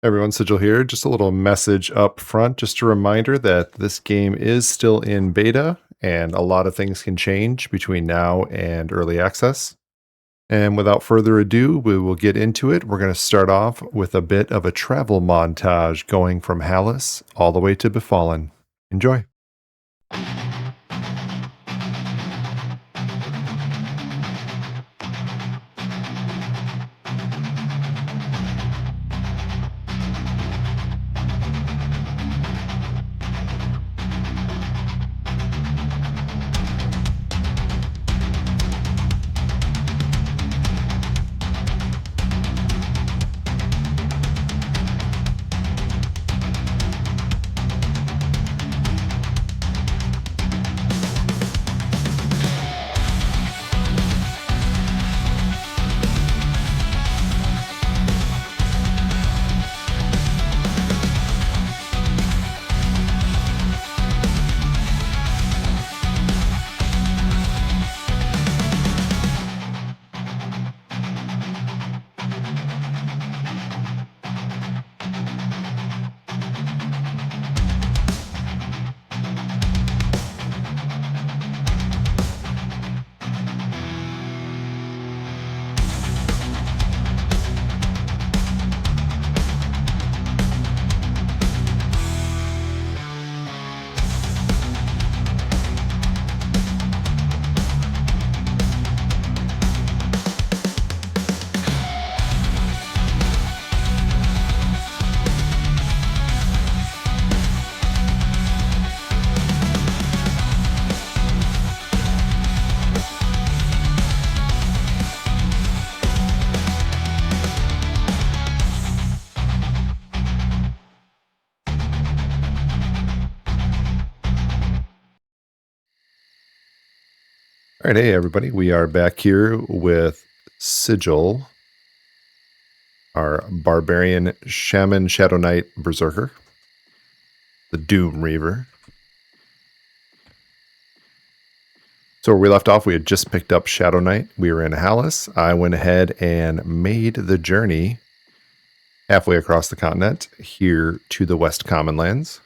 Everyone, Sigil here. Just a little message up front. Just a reminder that this game is still in beta and a lot of things can change between now and early access. And without further ado, we will get into it. We're going to start off with a bit of a travel montage going from Hallis all the way to Befallen. Enjoy. All right, hey everybody, we are back here with Sigil, our barbarian Shaman Shadow Knight Berserker, the Doomreaver. So where we left off, we had just picked up Shadow Knight. We were in Hallis. I went ahead and made the journey halfway across the continent here to the West Commonlands.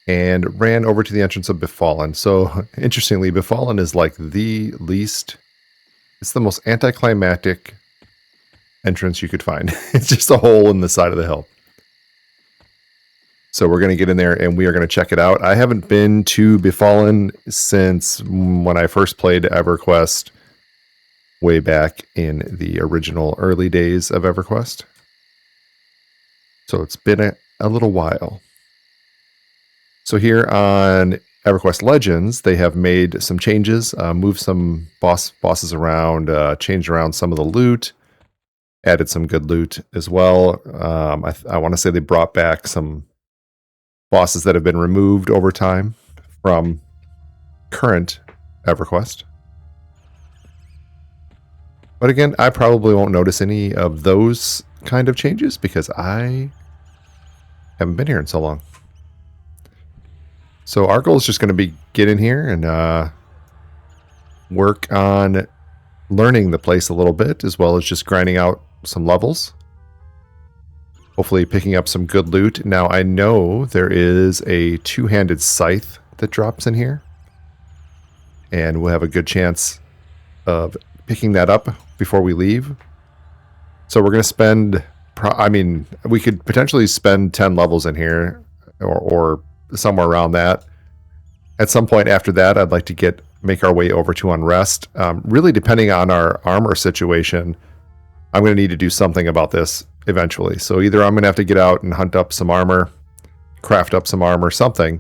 And ran over to the entrance of Befallen. So, interestingly, Befallen is like the least... It's the most anticlimactic entrance you could find. It's just a hole in the side of the hill. So we're going to get in there and we are going to check it out. I haven't been to Befallen since when I first played EverQuest way back in the original early days of EverQuest. So it's been a little while. So here on Everquest Legends, they have made some changes, moved some bosses around, changed around some of the loot, added some good loot as well. I want to say they brought back some bosses that have been removed over time from current EverQuest. But again, I probably won't notice any of those kind of changes because I haven't been here in so long. So our goal is just going to be get in here and work on learning the place a little bit, as well as just grinding out some levels. Hopefully picking up some good loot. Now I know there is a two-handed scythe that drops in here. And we'll have a good chance of picking that up before we leave. So we're going to spend... we could potentially spend 10 levels in here, or somewhere around that. At some point after that, I'd like to make our way over to Unrest. Really, depending on our armor situation, I'm going to need to do something about this eventually. So either I'm going to have to get out and hunt up some armor, craft up some armor, something.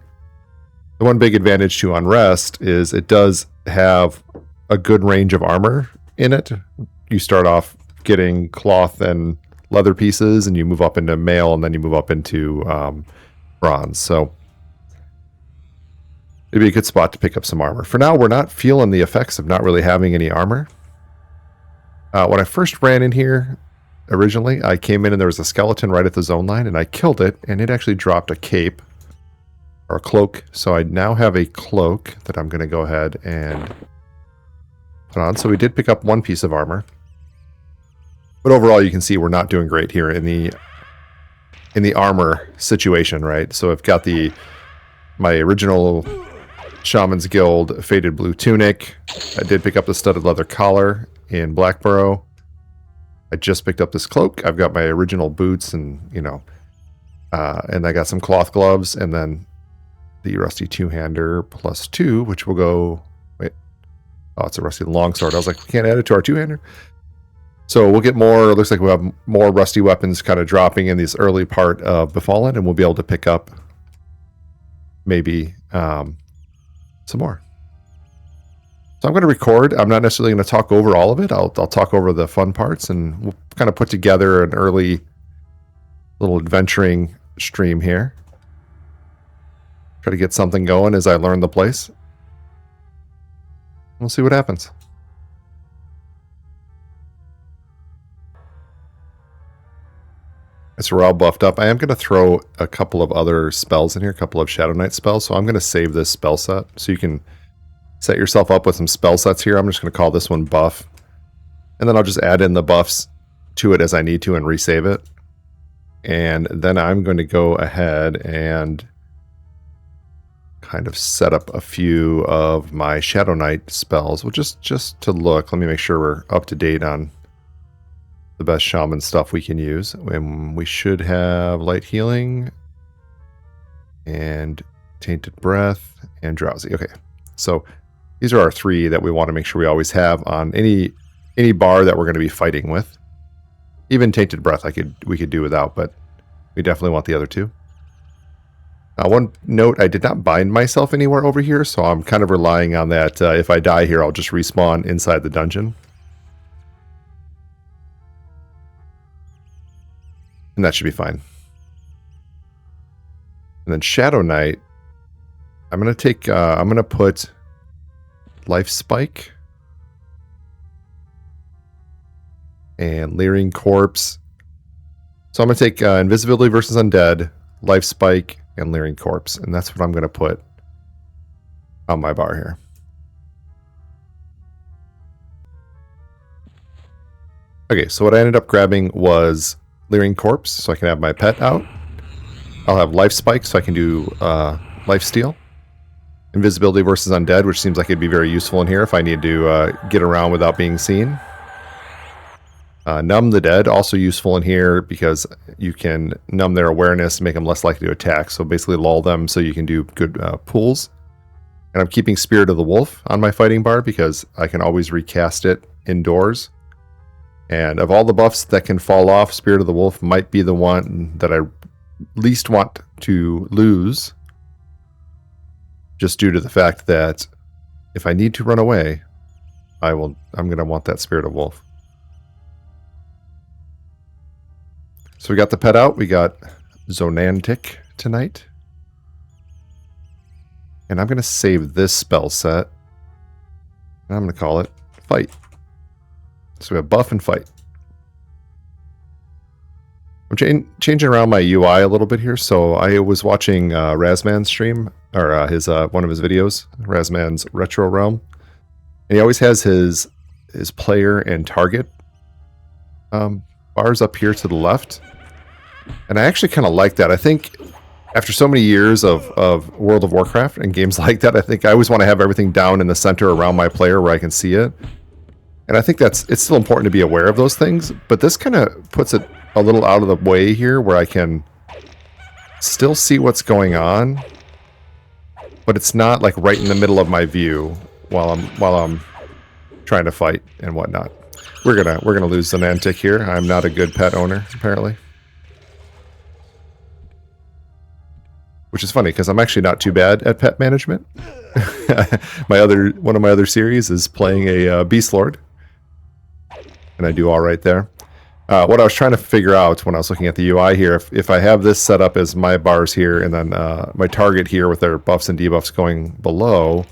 The one big advantage to Unrest is it does have a good range of armor in it. You start off getting cloth and leather pieces, and you move up into mail, and then you move up into bronze. So it'd be a good spot to pick up some armor. For now, we're not feeling the effects of not really having any armor. When I first ran in here, originally, I came in and there was a skeleton right at the zone line, and I killed it, and it actually dropped a cape, or a cloak. So I now have a cloak that I'm going to go ahead and put on. So we did pick up one piece of armor. But overall, you can see we're not doing great here in the armor situation, right? So I've got my original Shaman's Guild faded blue tunic. I did pick up the studded leather collar in Blackborough. I just picked up this cloak. I've got my original boots and, and I got some cloth gloves and then the rusty two-hander +2, which will go... Wait. Oh, it's a rusty longsword. I was like, we can't add it to our two-hander? So we'll get more... It looks like we'll have more rusty weapons kind of dropping in this early part of Befallen, and we'll be able to pick up maybe some more. So I'm going to record. I'm not necessarily going to talk over all of it. I'll talk over the fun parts, and we'll kind of put together an early little adventuring stream here. Try to get something going as I learn the place. We'll see what happens. As we're all buffed up, I am going to throw a couple of other spells in here, a couple of Shadow Knight spells. So I'm going to save this spell set so you can set yourself up with some spell sets here. I'm just going to call this one buff. And then I'll just add in the buffs to it as I need to and resave it. And then I'm going to go ahead and kind of set up a few of my Shadow Knight spells. Well, just to look, let me make sure we're up to date on the best shaman stuff we can use. And we should have light healing and tainted breath and drowsy. Okay, so these are our 3 that we want to make sure we always have on any bar that we're going to be fighting with. Even tainted breath we could do without, but we definitely want the other 2. One note, I did not bind myself anywhere over here, so I'm kind of relying on that. If I die here, I'll just respawn inside the dungeon. And that should be fine. And then Shadow Knight, I'm going to put Life Spike and Leering Corpse. So I'm going to take Invisibility versus Undead, Life Spike, and Leering Corpse. And that's what I'm going to put on my bar here. Okay, so what I ended up grabbing was Leering Corpse, so I can have my pet out. I'll have Life Spike, so I can do Life Steal. Invisibility versus Undead, which seems like it'd be very useful in here if I need to get around without being seen. Numb the Dead, also useful in here because you can numb their awareness and make them less likely to attack. So basically lull them so you can do good pulls. And I'm keeping Spirit of the Wolf on my fighting bar because I can always recast it indoors. And of all the buffs that can fall off, Spirit of the Wolf might be the one that I least want to lose. Just due to the fact that if I need to run away, I'm going to want that Spirit of Wolf. So we got the pet out. We got Zonantic tonight. And I'm going to save this spell set. And I'm going to call it Fight. So we have buff and fight. I'm changing around my UI a little bit here. So I was watching Razman's stream, or his one of his videos, Razman's Retro Realm. And he always has his player and target bars up here to the left. And I actually kind of like that. I think after so many years of World of Warcraft and games like that, I think I always want to have everything down in the center around my player where I can see it. And I think it's still important to be aware of those things, but this kind of puts it a little out of the way here where I can still see what's going on, but it's not like right in the middle of my view while I'm trying to fight and whatnot. We're gonna lose Zonantic here. I'm not a good pet owner, apparently. Which is funny because I'm actually not too bad at pet management. One of my other series is playing a Beast Lord. And I do all right there. What I was trying to figure out when I was looking at the UI here, if I have this set up as my bars here and then my target here with their buffs and debuffs going below,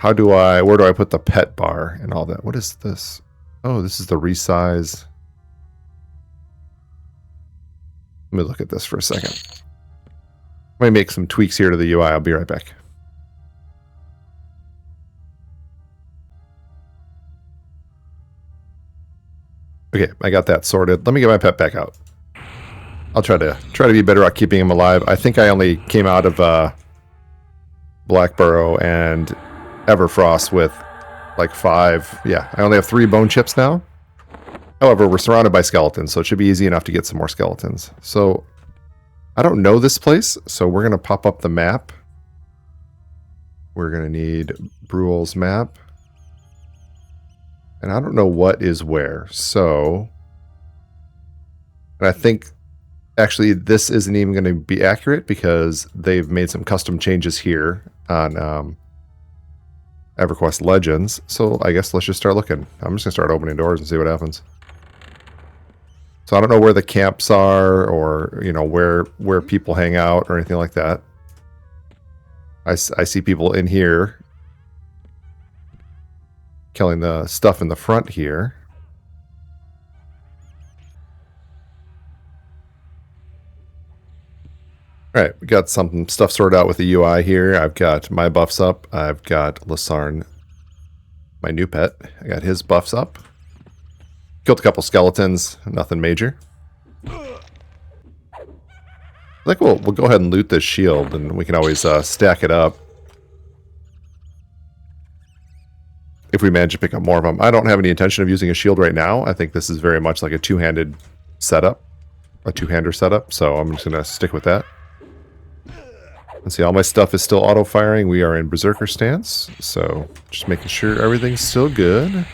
where do I put the pet bar and all that? What is this? Oh, this is the resize. Let me look at this for a second. Let me make some tweaks here to the UI. I'll be right back. Okay, I got that sorted. Let me get my pet back out. I'll try to be better at keeping him alive. I think I only came out of Blackburrow and Everfrost with like 5. Yeah, I only have 3 bone chips now. However, we're surrounded by skeletons, so it should be easy enough to get some more skeletons. So, I don't know this place, so we're going to pop up the map. We're going to need Bruel's map. And I don't know what is where, so... And I think, actually, this isn't even going to be accurate because they've made some custom changes here on Everquest Legends. So I guess let's just start looking. I'm just going to start opening doors and see what happens. So I don't know where the camps are or, you know, where people hang out or anything like that. I see people in here killing the stuff in the front here. All right, we got some stuff sorted out with the UI here. I've got my buffs up. I've got Lasarn, my new pet. I got his buffs up. Killed a couple skeletons, nothing major. I think we'll go ahead and loot this shield, and we can always stack it up if we manage to pick up more of them. I don't have any intention of using a shield right now. I think this is very much like a two-handed setup, a two-hander setup, so I'm just going to stick with that. Let's see, all my stuff is still auto-firing. We are in Berserker stance, so just making sure everything's still good.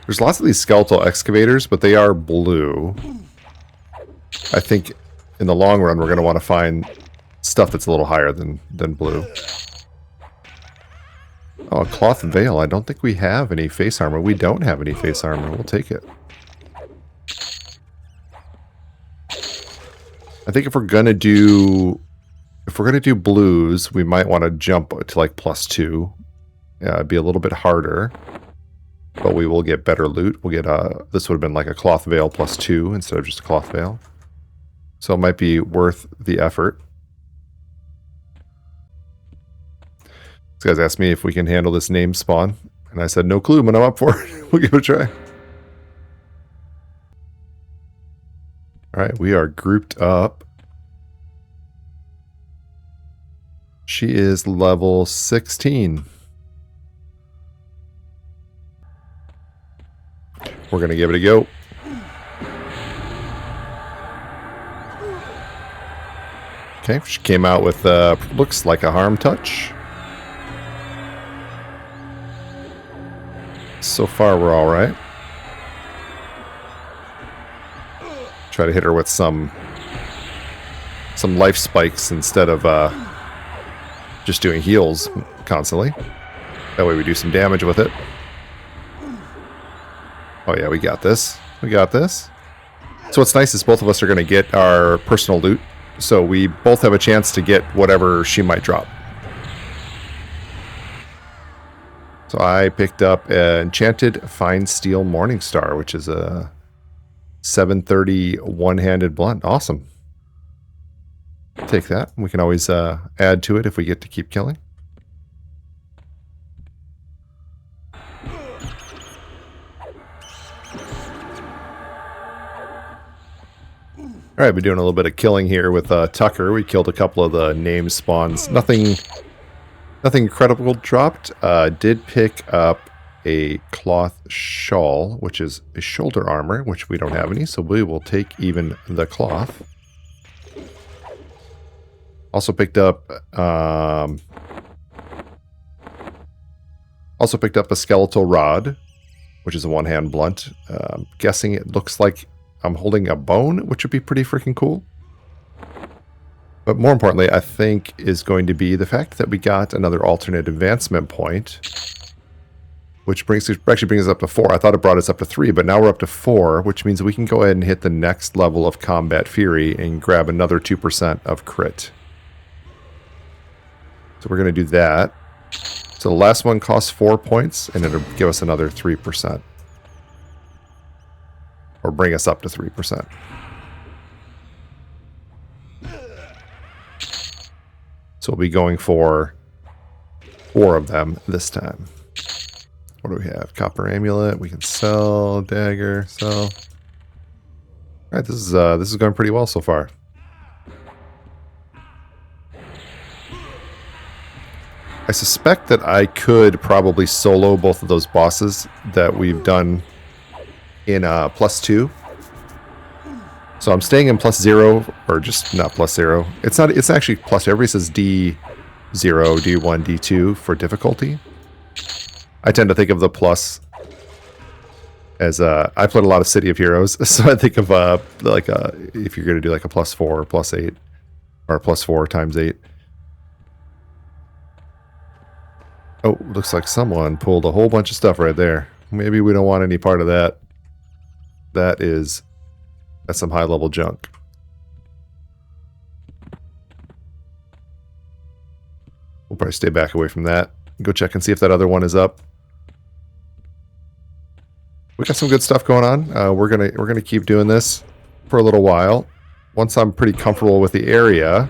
There's lots of these skeletal excavators, but they are blue. I think in the long run, we're going to want to find stuff that's a little higher than blue. Oh, a cloth veil. I don't think we have any face armor. We don't have any face armor. We'll take it. I think if we're gonna do blues, we might want to jump to like +2. Yeah, it'd be a little bit harder, but we will get better loot. We'll get this would have been like a cloth veil +2 instead of just a cloth veil. So it might be worth the effort. This guy's asked me if we can handle this name spawn, and I said no clue, but I'm up for it. We'll give it a try. Alright, we are grouped up. She is level 16. We're going to give it a go. Okay, she came out with, looks like a harm touch. So far, we're alright. Try to hit her with some life spikes instead of just doing heals constantly. That way we do some damage with it. Oh yeah, we got this. We got this. So what's nice is both of us are going to get our personal loot. So we both have a chance to get whatever she might drop. So I picked up an Enchanted Fine Steel Morningstar, which is a 730 one-handed blunt. Awesome. Take that. We can always add to it if we get to keep killing. Alright, we're doing a little bit of killing here with Tucker. We killed a couple of the name spawns. Nothing incredible dropped. Did pick up a cloth shawl, which is a shoulder armor, which we don't have any, so we will take even the cloth. Also picked up a skeletal rod, which is a one-hand blunt. Guessing it looks like I'm holding a bone, which would be pretty freaking cool. But more importantly, I think is going to be the fact that we got another alternate advancement point, which actually brings us up to 4. I thought it brought us up to 3, but now we're up to 4, which means we can go ahead and hit the next level of Combat Fury and grab another 2% of crit. So we're going to do that. So the last one costs 4 points, and it'll give us another 3%. Or bring us up to 3%. So we'll be going for 4 of them this time. What do we have? Copper amulet. We can sell. Dagger. Sell. All right, this is going pretty well so far. I suspect that I could probably solo both of those bosses that we've done in +2. So I'm staying in +0, or just not +0. It's not. It's actually plus. Everybody says D0, D1, D2 for difficulty. I tend to think of the plus as I played a lot of City of Heroes, so I think of like if you're going to do like a +4 or +8 or +4 times 8. Oh, looks like someone pulled a whole bunch of stuff right there. Maybe we don't want any part of that. That's some high level junk. We'll probably stay back away from that. Go check and see if that other one is up. We got some good stuff going on. We're gonna keep doing this for a little while. Once I'm pretty comfortable with the area,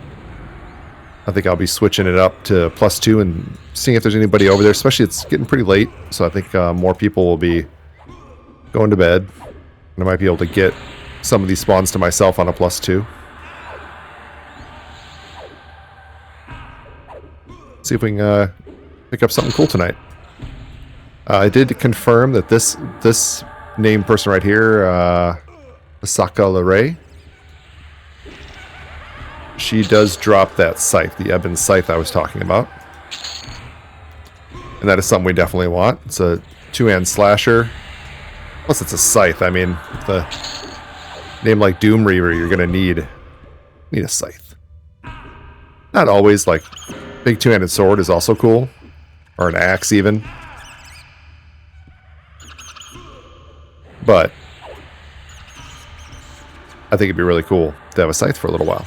I think I'll be switching it up to +2 and seeing if there's anybody over there. Especially it's getting pretty late, so I think more people will be going to bed. And I might be able to get some of these spawns to myself on a +2. See if we can pick up something cool tonight. I did confirm that this named person right here, Asaka Leray, she does drop that scythe, the Ebon scythe I was talking about. And that is something we definitely want. It's a 2-hand slasher. Plus it's a scythe. I mean, the name like Doomreaver, you're going to need a scythe. Not always, like, big 2-handed sword is also cool. Or an axe even. But I think it'd be really cool to have a scythe for a little while.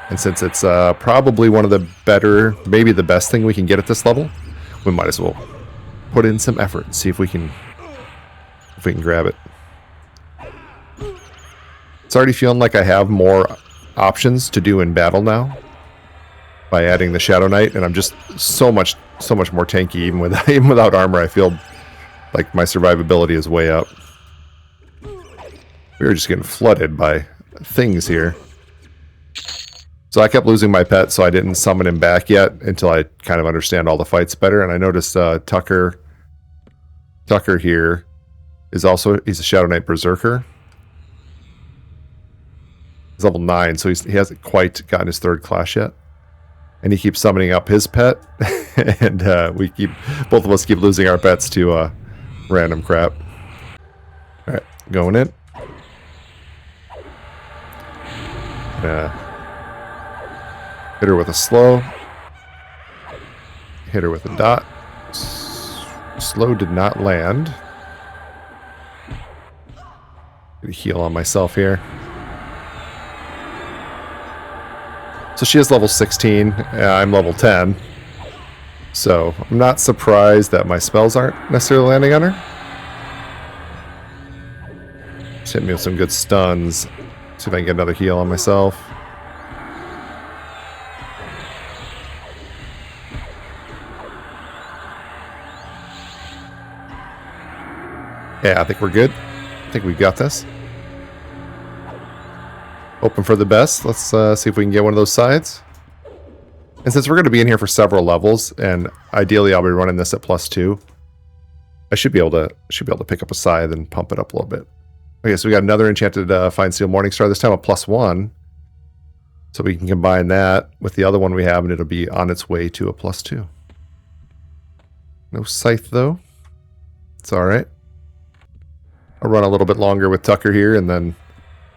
And since it's probably one of the better, maybe the best thing we can get at this level, we might as well put in some effort and see if we can grab it. It's already feeling like I have more options to do in battle now by adding the Shadow Knight, and I'm just so much more tanky even without armor. I feel like my survivability is way up. We were just getting flooded by things here. So I kept losing my pet, so I didn't summon him back yet until I kind of understand all the fights better. And I noticed Tucker here is he's a Shadow Knight Berserker. He's level 9, so he hasn't quite gotten his 3rd class yet. And he keeps summoning up his pet, and both of us keep losing our pets to random crap. All right, going in. Hit her with a slow. Hit her with a dot. Slow did not land. Gonna heal on myself here. So she is level 16. I'm level 10. So I'm not surprised that my spells aren't necessarily landing on her. Just hit me with some good stuns. See if I can get another heal on myself. Yeah, I think we're good. I think we've got this. Hoping for the best. Let's see if we can get one of those sides. And since we're going to be in here for several levels, and ideally I'll be running this at +2, I should be able to pick up a scythe and pump it up a little bit. Okay, so we got another enchanted Fine Steel Morningstar. This time a +1, so we can combine that with the other one we have, and it'll be on its way to a +2. No scythe though. It's all right. I'll run a little bit longer with Tucker here, and then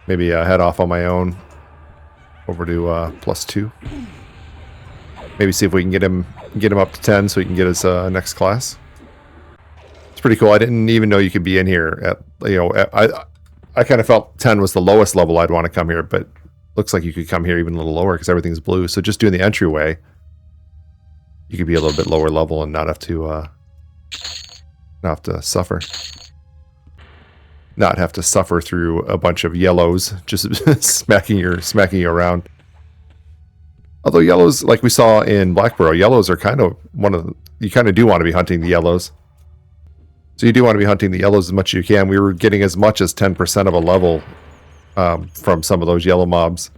maybe head off on my own over to +2. Maybe see if we can get him up to 10 so he can get his next class. It's pretty cool. I didn't even know you could be in here at, I kind of felt 10 was the lowest level I'd want to come here, but looks like you could come here even a little lower because everything's blue. So just doing the entryway, you could be a little bit lower level and not have to suffer. Not have to suffer through a bunch of yellows just smacking you around. Although yellows, like we saw in Blackborough, yellows are kind of you kind of do want to be hunting the yellows. So you do want to be hunting the yellows as much as you can. We were getting as much as 10% of a level from some of those yellow mobs.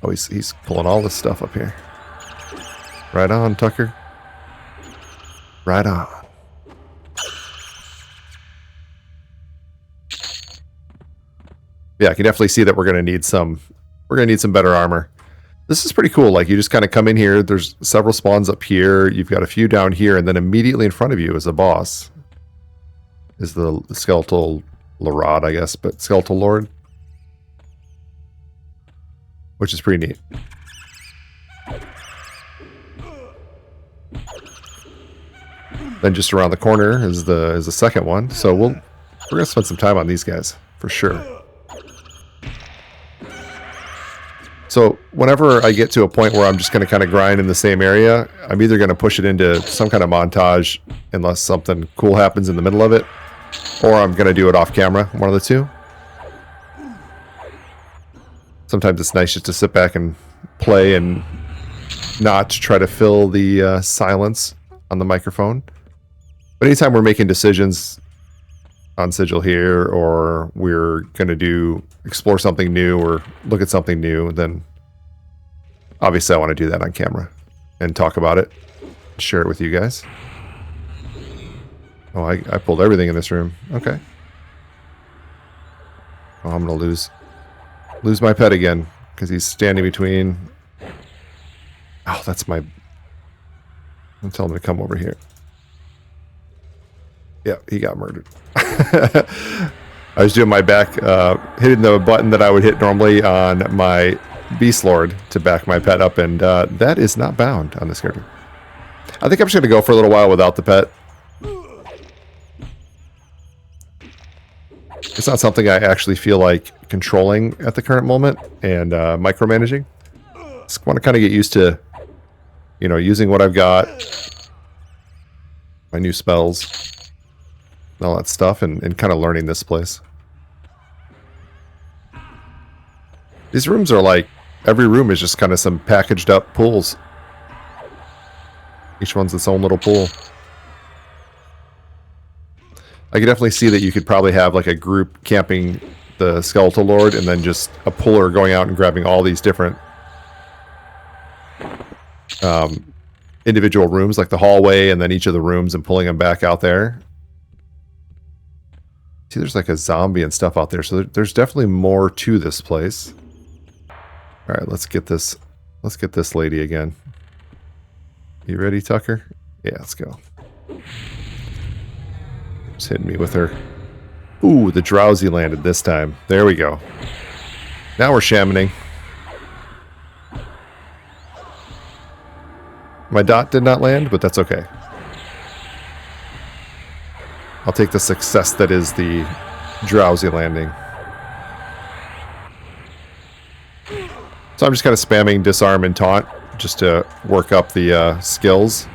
Oh, he's pulling all this stuff up here. Right on, Tucker. Right on. Yeah, I can definitely see that we're gonna need some better armor. This is pretty cool. Like, you just kind of come in here. There's several spawns up here. You've got a few down here, and then immediately in front of you is a boss. Is the skeletal Lorad, I guess, but skeletal lord, which is pretty neat. Then just around the corner is the second one. So we're gonna spend some time on these guys for sure. So whenever I get to a point where I'm just going to kind of grind in the same area, I'm either going to push it into some kind of montage unless something cool happens in the middle of it, or I'm going to do it off camera, one of the two. Sometimes it's nice just to sit back and play and not try to fill the silence on the microphone. But anytime we're making decisions on Sigil here, or we're going to explore something new or look at something new, then obviously I want to do that on camera and talk about it, share it with you guys. Oh, I pulled everything in this room. Okay. Oh, I'm going to lose my pet again because he's standing between. Oh, that's my. I'm telling him to come over here. Yeah, he got murdered. I was doing my back, hitting the button that I would hit normally on my Beast Lord to back my pet up, and that is not bound on this character. I think I'm just going to go for a little while without the pet. It's not something I actually feel like controlling at the current moment and micromanaging. Just want to kind of get used to, using what I've got, my new spells, and all that stuff, and kind of learning this place. These rooms are like, every room is just kind of some packaged up pools. Each one's its own little pool. I can definitely see that you could probably have like a group camping the Skeletal Lord and then just a puller going out and grabbing all these different individual rooms, like the hallway and then each of the rooms, and pulling them back out there. See, there's like a zombie and stuff out there, so there's definitely more to this place. All right, let's get this lady again. You ready, Tucker? Yeah, let's go. Just hitting me with her. Ooh, the drowsy landed this time. There we go. Now we're shamaning. My dot did not land, but that's okay. I'll take the success that is the drowsy landing. So I'm just kind of spamming disarm and taunt just to work up the skills.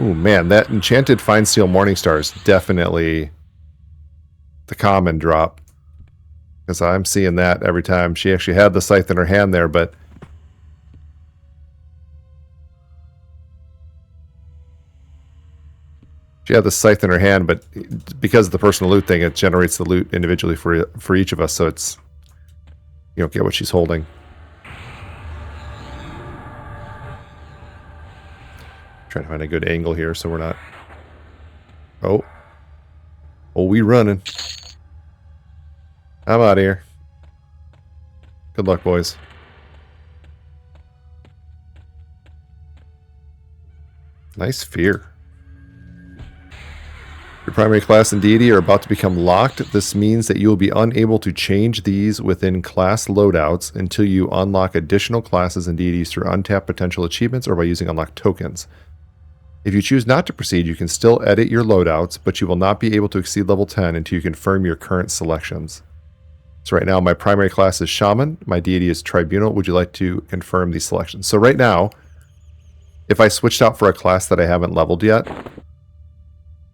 Ooh, man, that enchanted fine steel Morningstar is definitely the common drop. Because I'm seeing that every time. She actually had the scythe in her hand there, but she had the scythe in her hand, but because of the personal loot thing, it generates the loot individually for each of us, so it's, you don't get what she's holding. Trying to find a good angle here so we're not. Oh, we running. I'm out of here. Good luck, boys. Nice fear. Your primary class and deity are about to become locked. This means that you will be unable to change these within class loadouts until you unlock additional classes and deities through untapped potential achievements or by using unlocked tokens. If you choose not to proceed, you can still edit your loadouts, but you will not be able to exceed level 10 until you confirm your current selections. So right now, my primary class is Shaman. My deity is Tribunal. Would you like to confirm these selections? So right now, if I switched out for a class that I haven't leveled yet,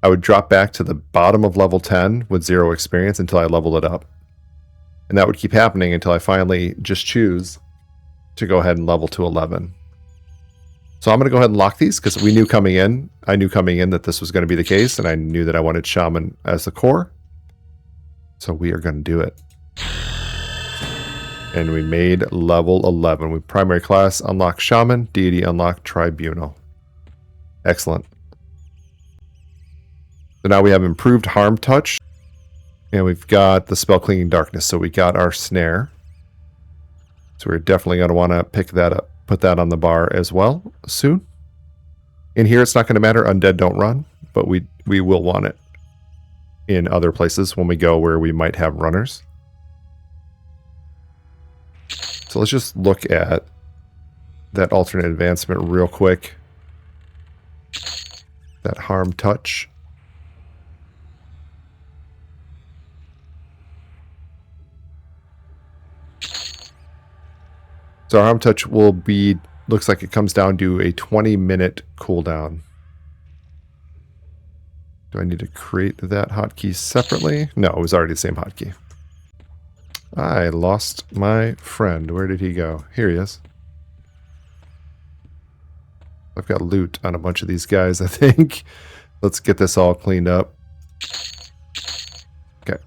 I would drop back to the bottom of level 10 with 0 experience until I leveled it up. And that would keep happening until I finally just choose to go ahead and level to 11. So I'm going to go ahead and lock these because we knew coming in, I knew coming in that this was going to be the case, and I knew that I wanted Shaman as the core. So we are going to do it. And we made level 11. We primary class unlock Shaman, deity unlock Tribunal. Excellent. So now we have improved harm touch, and we've got the spell clinging darkness. So we got our snare. So we're definitely going to want to pick that up, put that on the bar as well soon. In here, it's not going to matter. Undead don't run, but we will want it in other places when we go where we might have runners. So let's just look at that alternate advancement real quick. That harm touch. So our harm touch will be, looks like it comes down to a 20-minute cooldown. Do I need to create that hotkey separately? No, it was already the same hotkey. I lost my friend. Where did he go? Here he is. I've got loot on a bunch of these guys, I think. Let's get this all cleaned up. Okay.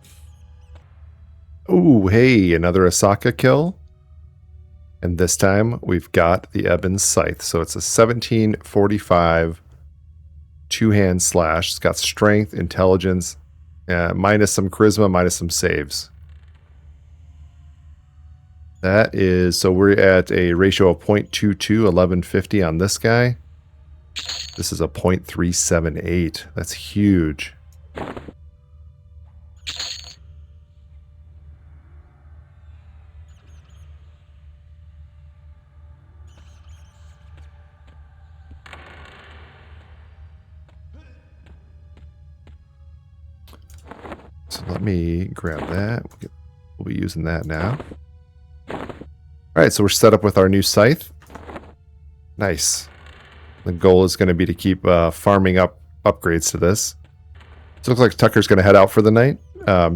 Ooh, hey, another Asaka kill. And this time we've got the Ebon's Scythe. So it's a 1745 two-hand slash. It's got strength, intelligence, minus some charisma, minus some saves. That is, so we're at a ratio of 0.22, 1150 on this guy. This is a 0.378. That's huge. So let me grab that. We'll be using that now. Alright, so we're set up with our new scythe. Nice. The goal is going to be to keep farming up upgrades to this. So it looks like Tucker's going to head out for the night.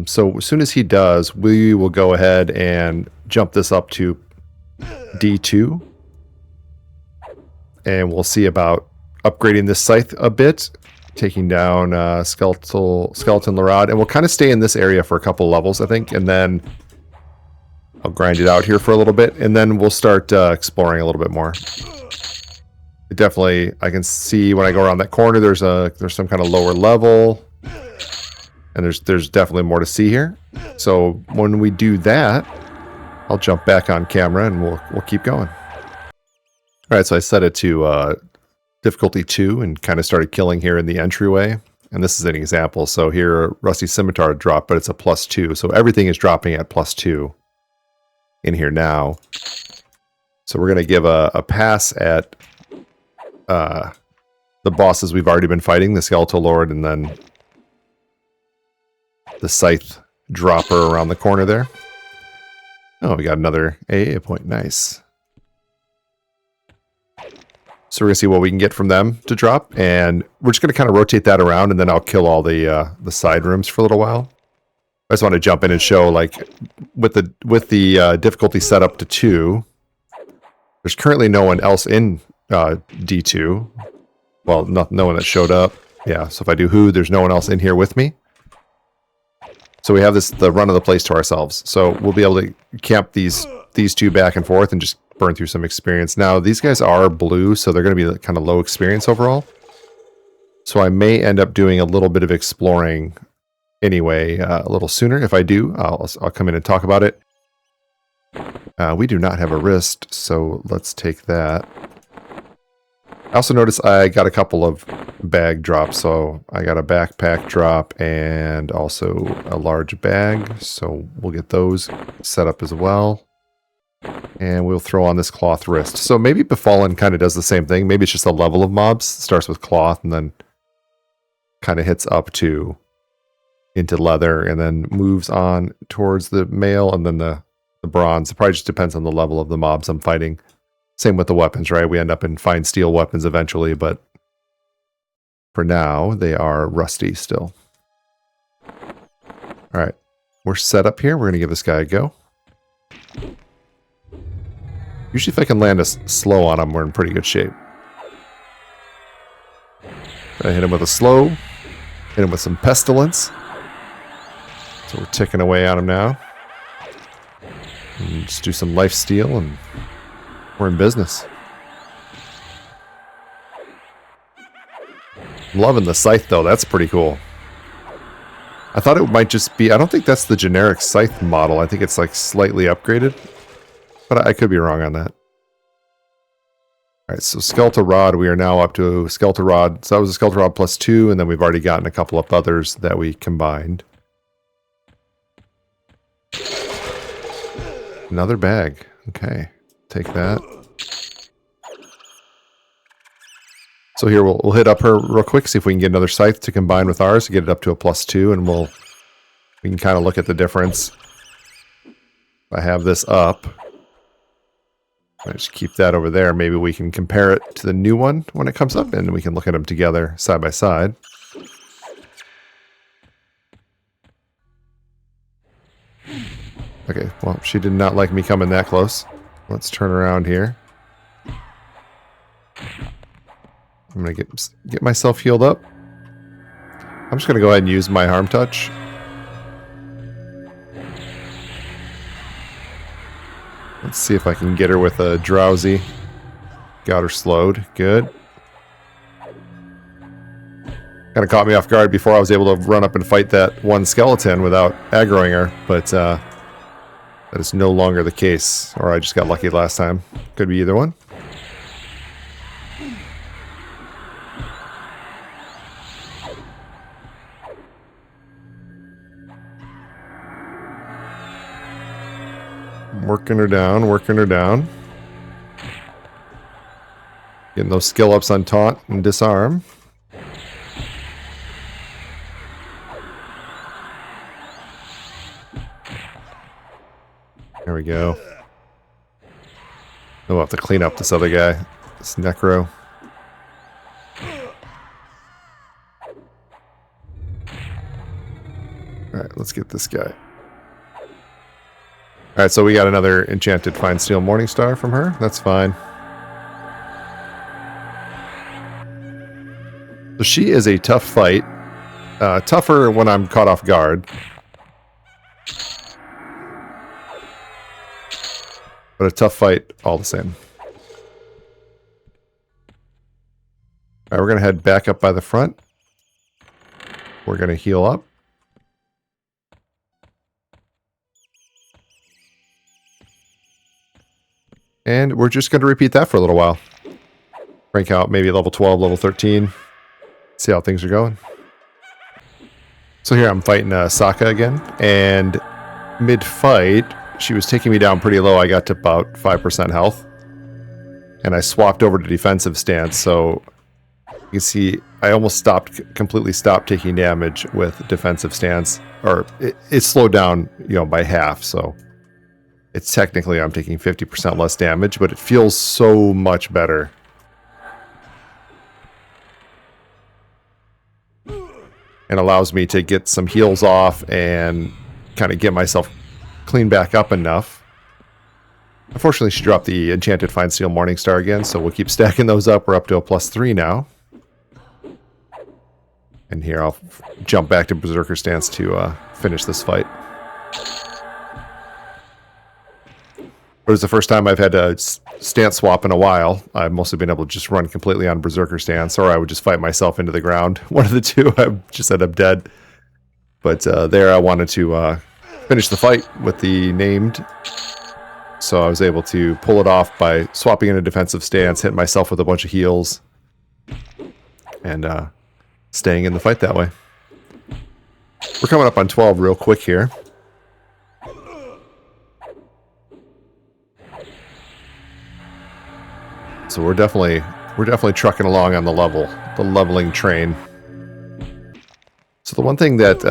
So as soon as he does, we will go ahead and jump this up to D2. And we'll see about upgrading this scythe a bit. Taking down Skeleton Larad. And we'll kind of stay in this area for a couple levels, I think. And then I'll grind it out here for a little bit. And then we'll start exploring a little bit more. It definitely, I can see when I go around that corner, there's some kind of lower level. And there's definitely more to see here. So when we do that, I'll jump back on camera and we'll keep going. All right, so I set it to difficulty 2 and kind of started killing here in the entryway. And this is an example. So here, Rusty Scimitar dropped, but it's a +2. So everything is dropping at +2 in here now. So we're going to give a pass at the bosses we've already been fighting, the Skeletal Lord, and then the Scythe dropper around the corner there. Oh, we got another AA point. Nice. So we're going to see what we can get from them to drop, and we're just going to kind of rotate that around, and then I'll kill all the side rooms for a little while. I just want to jump in and show, like, with the difficulty set up to 2, there's currently no one else in D2. Well, no one that showed up. Yeah, so if I do who, there's no one else in here with me. So we have the run of the place to ourselves. So we'll be able to camp these two back and forth and just burn through some experience. Now, these guys are blue, so they're going to be kind of low experience overall. So I may end up doing a little bit of exploring anyway a little sooner. If I do, I'll come in and talk about it. We do not have a wrist, so let's take that. I also noticed I got a couple of bag drops, so I got a backpack drop and also a large bag, so we'll get those set up as well. And we'll throw on this cloth wrist. So maybe Befallen kind of does the same thing. Maybe it's just a level of mobs. Starts with cloth and then kind of hits up into leather and then moves on towards the mail and then the bronze. It probably just depends on the level of the mobs I'm fighting. Same with the weapons, right? We end up in fine steel weapons eventually, but for now, they are rusty still. All right, we're set up here. We're going to give this guy a go. Usually if I can land us slow on him, we're in pretty good shape. I hit him with a slow. Hit him with some pestilence. So we're ticking away on him now. And just do some life steal and we're in business. I'm loving the scythe though, that's pretty cool. I thought it might just be, I don't think that's the generic scythe model. I think it's like slightly upgraded. But I could be wrong on that. Alright, so Skeletal Rod, we are now up to Skeletal Rod. So that was a Skeletal Rod plus 2, and then we've already gotten a couple of others that we combined. Another bag. Okay, take that. So here we'll hit up her real quick, see if we can get another scythe to combine with ours to get it up to a plus 2, and we can kind of look at the difference. If I have this up, I just keep that over there. Maybe we can compare it to the new one when it comes up, and we can look at them together side by side. Okay, well, she did not like me coming that close. Let's turn around here. I'm going to get myself healed up. I'm just going to go ahead and use my harm touch. Let's see if I can get her with a drowsy. Got her slowed. Good. Kind of caught me off guard before I was able to run up and fight that one skeleton without aggroing her, but that is no longer the case. Or I just got lucky last time. Could be either one. Working her down, working her down. Getting those skill ups on taunt and disarm. There we go. We'll have to clean up this other guy. This Necro. Alright, let's get this guy. Alright, so we got another enchanted Fine Steel Morningstar from her. That's fine. So she is a tough fight. Tougher when I'm caught off guard. But a tough fight all the same. Alright, we're going to head back up by the front. We're going to heal up. And we're just going to repeat that for a little while. Rank out maybe level 12, level 13. See how things are going. So here I'm fighting Sokka again. And mid-fight, she was taking me down pretty low. I got to about 5% health. And I swapped over to defensive stance. So you can see I almost completely stopped taking damage with defensive stance. Or it slowed down, by half. So it's technically I'm taking 50% less damage, but it feels so much better. And allows me to get some heals off and kind of get myself clean back up enough. Unfortunately, she dropped the Enchanted Fine Steel Morningstar again, so we'll keep stacking those up. We're up to a +3 now. And here I'll jump back to Berserker stance to finish this fight. It was the first time I've had a stance swap in a while. I've mostly been able to just run completely on Berserker stance, or I would just fight myself into the ground. One of the two, I just end up dead. But there I wanted to finish the fight with the named. So I was able to pull it off by swapping in a defensive stance, hitting myself with a bunch of heals, and staying in the fight that way. We're coming up on 12 real quick here. So we're definitely trucking along on the leveling train. So the one thing that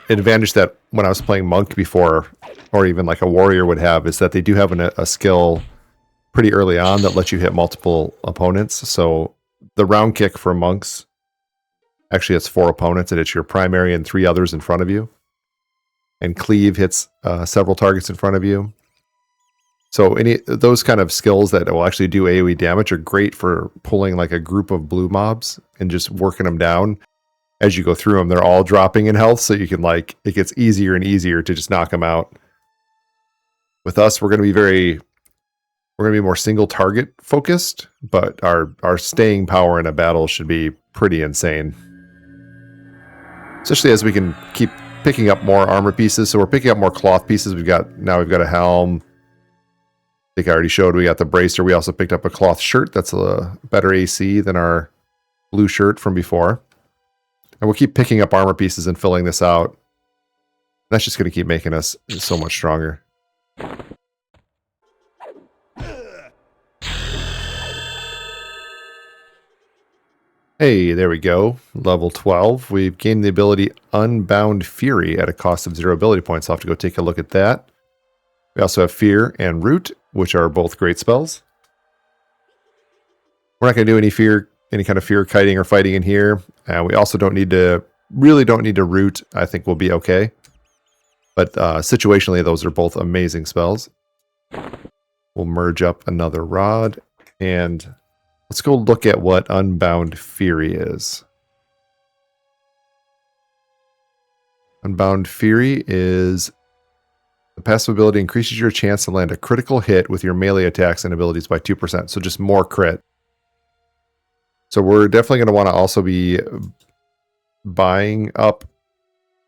advantage that when I was playing Monk before, or even like a Warrior would have, is that they do have a skill pretty early on that lets you hit multiple opponents. So the round kick for Monks, actually it's 4 opponents, and it's your primary and 3 others in front of you. And Cleave hits several targets in front of you. So any those kind of skills that will actually do AoE damage are great for pulling like a group of blue mobs and just working them down. As you go through them, they're all dropping in health, so you can like, it gets easier and easier to just knock them out. With us, we're going to be more single target focused, but our staying power in a battle should be pretty insane. Especially as we can keep picking up more armor pieces. So we're picking up more cloth pieces. We've got a helm. I think I already showed we got the bracer. We also picked up a cloth shirt. That's a better AC than our blue shirt from before. And we'll keep picking up armor pieces and filling this out. That's just going to keep making us so much stronger. Hey, there we go. Level 12. We've gained the ability Unbound Fury at a cost of 0 ability points. I'll have to go take a look at that. We also have Fear and Root, which are both great spells. We're not going to do any kind of fear kiting or fighting in here. And we also really don't need to Root. I think we'll be okay. But situationally, those are both amazing spells. We'll merge up another rod. And let's go look at what Unbound Fury is. Unbound Fury is the passive ability increases your chance to land a critical hit with your melee attacks and abilities by 2%. So just more crit. So we're definitely going to want to also be buying up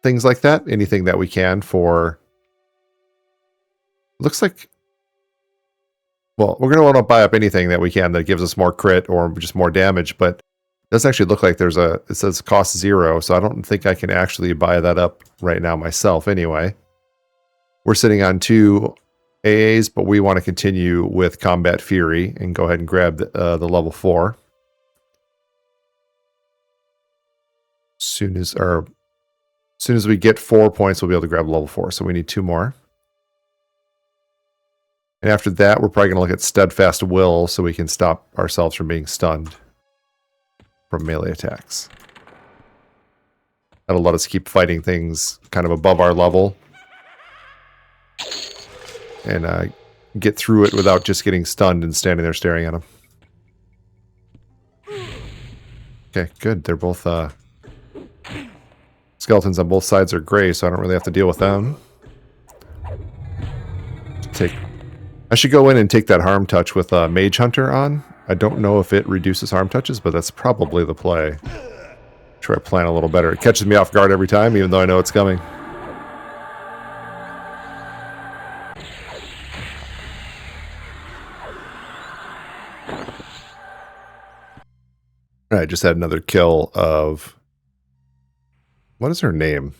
things like that. Anything that we can for... Looks like... Well, we're going to want to buy up anything that we can that gives us more crit or just more damage, but it doesn't actually look like it says cost 0, so I don't think I can actually buy that up right now myself anyway. We're sitting on 2 AAs, but we want to continue with Combat Fury and go ahead and grab the level 4. As soon as we get 4 points, we'll be able to grab level 4, so we need 2 more. And after that, we're probably going to look at Steadfast Will so we can stop ourselves from being stunned from melee attacks. That'll let us keep fighting things kind of above our level. And get through it without just getting stunned and standing there staring at them. Okay, good. They're both... skeletons on both sides are gray, so I don't really have to deal with them. I should go in and take that harm touch with Mage Hunter on. I don't know if it reduces harm touches, but that's probably the play. Try to plan a little better. It catches me off guard every time, even though I know it's coming. I just had another kill of... What is her name?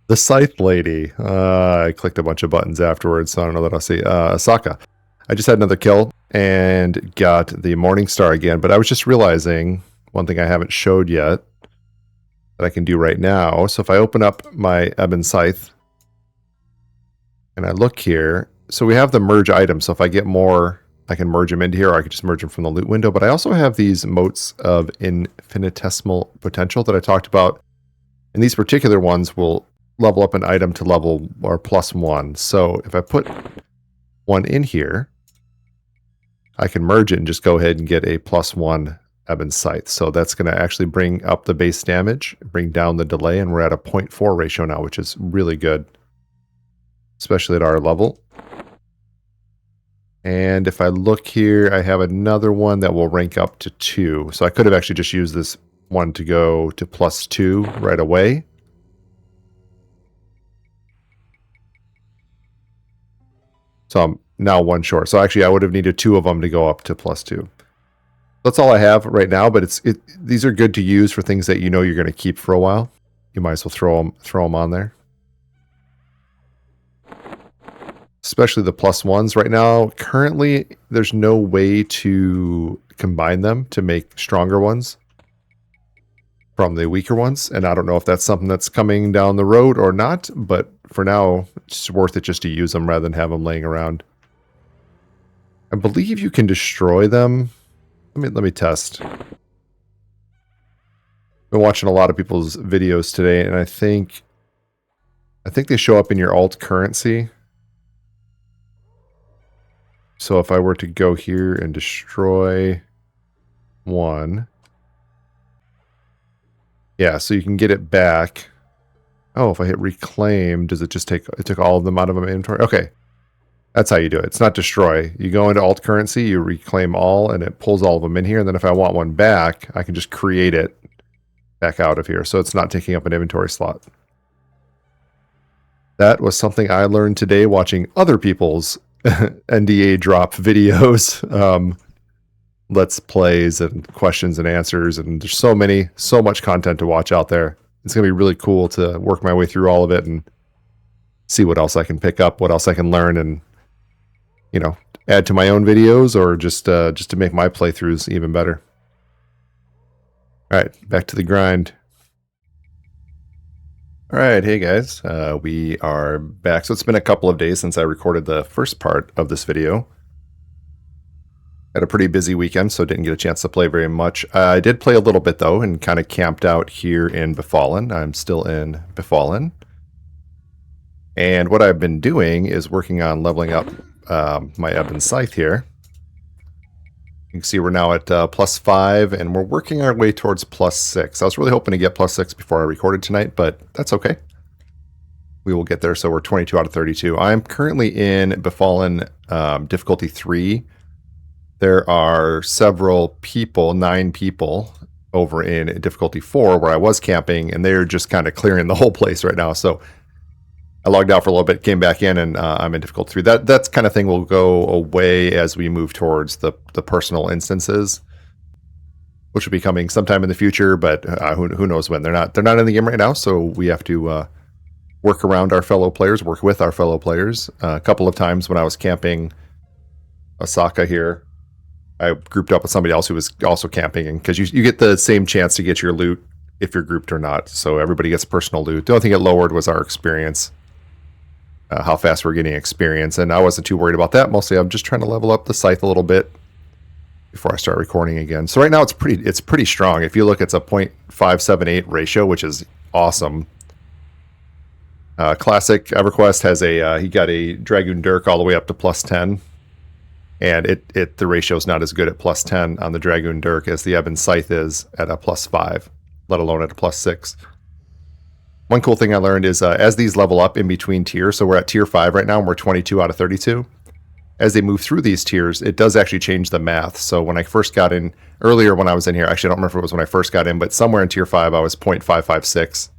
The Scythe Lady. I clicked a bunch of buttons afterwards, so I don't know that I'll see. Asaka. I just had another kill and got the Morning Star again, but I was just realizing one thing I haven't showed yet that I can do right now. So if I open up my Ebon Scythe and I look here, so we have the merge items. So if I get more, I can merge them into here, or I could just merge them from the loot window. But I also have these motes of infinitesimal potential that I talked about. And these particular ones will level up an item to level or +1. So if I put one in here, I can merge it and just go ahead and get a +1 Ebon Scythe. So that's going to actually bring up the base damage, bring down the delay, and we're at a 0.4 ratio now, which is really good, especially at our level. And if I look here, I have another one that will rank up to 2. So I could have actually just used this one to go to +2 right away. So I'm now 1 short. So actually I would have needed 2 of them to go up to +2. That's all I have right now, but these are good to use for things that you know you're going to keep for a while. You might as well throw them on there. Especially the +1s right now. Currently, there's no way to combine them to make stronger ones from the weaker ones. And I don't know if that's something that's coming down the road or not, but for now, it's worth it just to use them rather than have them laying around. I believe you can destroy them. Let me test. I've been watching a lot of people's videos today, and I think they show up in your alt currency. So if I were to go here and destroy one. Yeah, so you can get it back. Oh, if I hit reclaim, does it just take... It took all of them out of my inventory? Okay. That's how you do it. It's not destroy. You go into alt currency, you reclaim all, and it pulls all of them in here. And then if I want one back, I can just create it back out of here. So it's not taking up an inventory slot. That was something I learned today watching other people's NDA drop videos, let's plays and questions and answers. And there's so much content to watch out there. It's going to be really cool to work my way through all of it and see what else I can pick up, what else I can learn, and add to my own videos, or just to make my playthroughs even better. All right, back to the grind. All right, hey guys, we are back. So it's been a couple of days since I recorded the first part of this video. Had a pretty busy weekend, so didn't get a chance to play very much. I did play a little bit though, and kind of camped out here in Befallen. I'm still in Befallen. And what I've been doing is working on leveling up my Ebon Scythe here. You can see we're now at +5, and we're working our way towards +6. I was really hoping to get +6 before I recorded tonight, but that's okay. We will get there, so we're 22 out of 32. I'm currently in Befallen difficulty 3. There are several people, 9 people, over in difficulty 4 where I was camping, and they're just kind of clearing the whole place right now. So I logged out for a little bit, came back in, and I'm in difficulty 3. That kind of thing will go away as we move towards the personal instances, which will be coming sometime in the future, but who knows when. They're not in the game right now, so we have to work around our fellow players, work with our fellow players. A couple of times when I was camping Osaka here, I grouped up with somebody else who was also camping, and because you get the same chance to get your loot if you're grouped or not, so everybody gets personal loot. The only thing it lowered was our experience. How fast we're getting experience, and I wasn't too worried about that. Mostly I'm just trying to level up the scythe a little bit before I start recording again. So right now it's pretty strong. If you look, it's a 0.578 ratio, which is awesome. Classic Everquest has he got a Dragoon Dirk all the way up to +10, and the ratio is not as good at +10 on the Dragoon Dirk as the Ebon Scythe is at a +5, let alone at a +6. One cool thing I learned is as these level up in between tiers, so we're at tier 5 right now, and we're 22 out of 32. As they move through these tiers, it does actually change the math. So when I first got in, earlier when I was in here, actually I don't remember if it was when I first got in, but somewhere in tier 5 I was 0.556.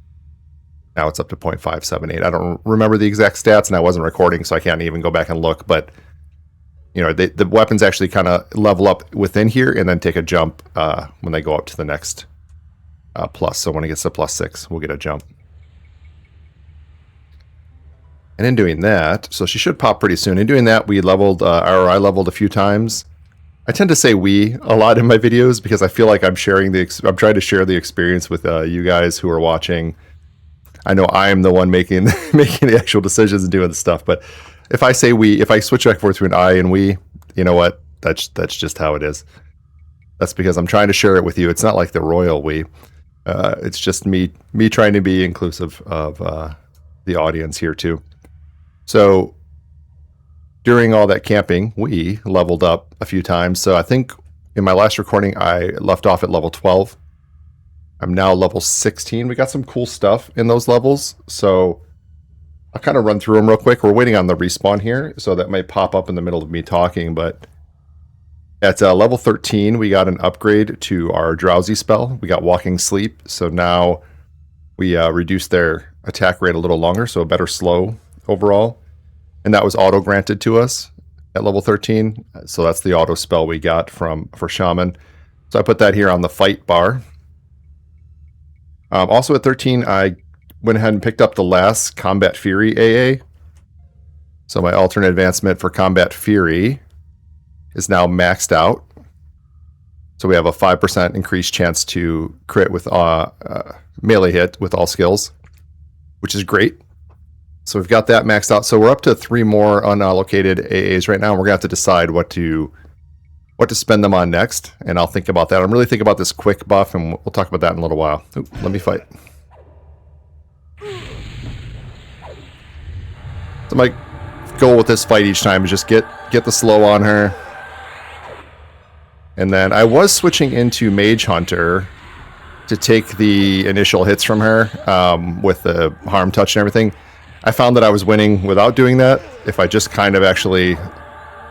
Now it's up to 0.578. I don't remember the exact stats, and I wasn't recording, so I can't even go back and look, but the weapons actually kind of level up within here and then take a jump when they go up to the next plus. So when it gets to +6, we'll get a jump. And in doing that, so she should pop pretty soon. In doing that, we leveled, or I leveled a few times. I tend to say we a lot in my videos because I feel like I'm trying to share the experience with you guys who are watching. I know I am the one making the actual decisions and doing the stuff, but if I say we, if I switch back and forth between I and we, you know what? That's just how it is. That's because I'm trying to share it with you. It's not like the royal we. It's just me trying to be inclusive of the audience here too. So during all that camping, we leveled up a few times. So I think in my last recording, I left off at level 12. I'm now level 16. We got some cool stuff in those levels. So I'll kind of run through them real quick. We're waiting on the respawn here, so that might pop up in the middle of me talking. But at level 13, we got an upgrade to our drowsy spell. We got walking sleep. So now we reduced their attack rate a little longer, so a better slow overall, and that was auto granted to us at level 13. So that's the auto spell we got for Shaman. So I put that here on the fight bar. Also at 13, I went ahead and picked up the last Combat Fury AA. So my alternate advancement for Combat Fury is now maxed out. So we have a 5% increased chance to crit with melee hit with all skills, which is great. So we've got that maxed out. So we're up to 3 more unallocated AAs right now. We're going to have to decide what to spend them on next. And I'll think about that. I'm really thinking about this quick buff, and we'll talk about that in a little while. Ooh, let me fight. So my goal with this fight each time is just get the slow on her. And then I was switching into Mage Hunter to take the initial hits from her with the harm touch and everything. I found that I was winning without doing that. If I just kind of actually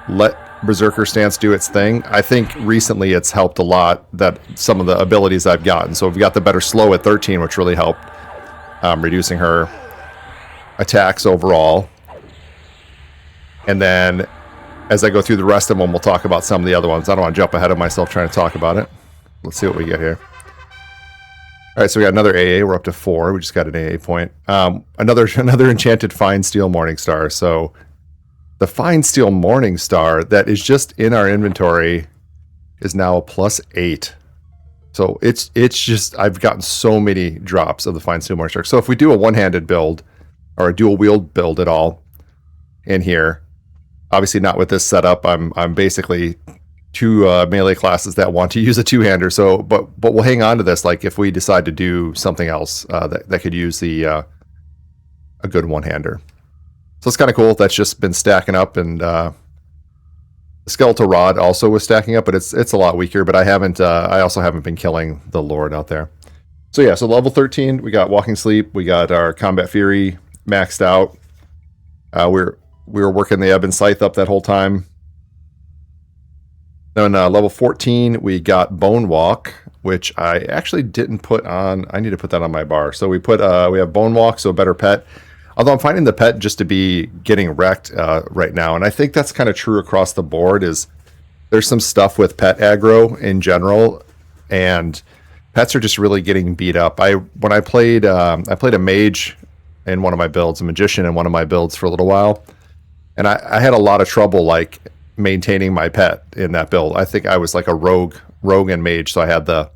let Berserker Stance do its thing. I think recently it's helped a lot that some of the abilities I've gotten. So we've got the better slow at 13, which really helped reducing her attacks overall. And then as I go through the rest of them, we'll talk about some of the other ones. I don't want to jump ahead of myself trying to talk about it. Let's see what we get here. All right, so we got another AA. We're up to 4. We just got an AA point. Another enchanted Fine Steel Morningstar. So the Fine Steel Morningstar that is just in our inventory is now a +8. So it's just, I've gotten so many drops of the Fine Steel Morningstar. So if we do a one-handed build or a dual wield build at all in here, obviously not with this setup, I'm basically 2 melee classes that want to use a two-hander. So, but we'll hang on to this. Like if we decide to do something else that could use a good one-hander. So it's kind of cool. That's just been stacking up, and the Skeletal Rod also was stacking up, but it's a lot weaker. But I also haven't been killing the Lord out there. So yeah, so level 13, we got Walking Sleep, we got our Combat Fury maxed out. We were working the Ebon Scythe up that whole time. Then level 14, we got Bone Walk, which I actually didn't put on. I need to put that on my bar. So we have Bone Walk, so a better pet. Although I'm finding the pet just to be getting wrecked right now. And I think that's kind of true across the board. Is there's some stuff with pet aggro in general, and pets are just really getting beat up. When I played a mage in one of my builds, a magician in one of my builds for a little while, and I had a lot of trouble like maintaining my pet in that build. I think I was like a rogue and mage, so I had the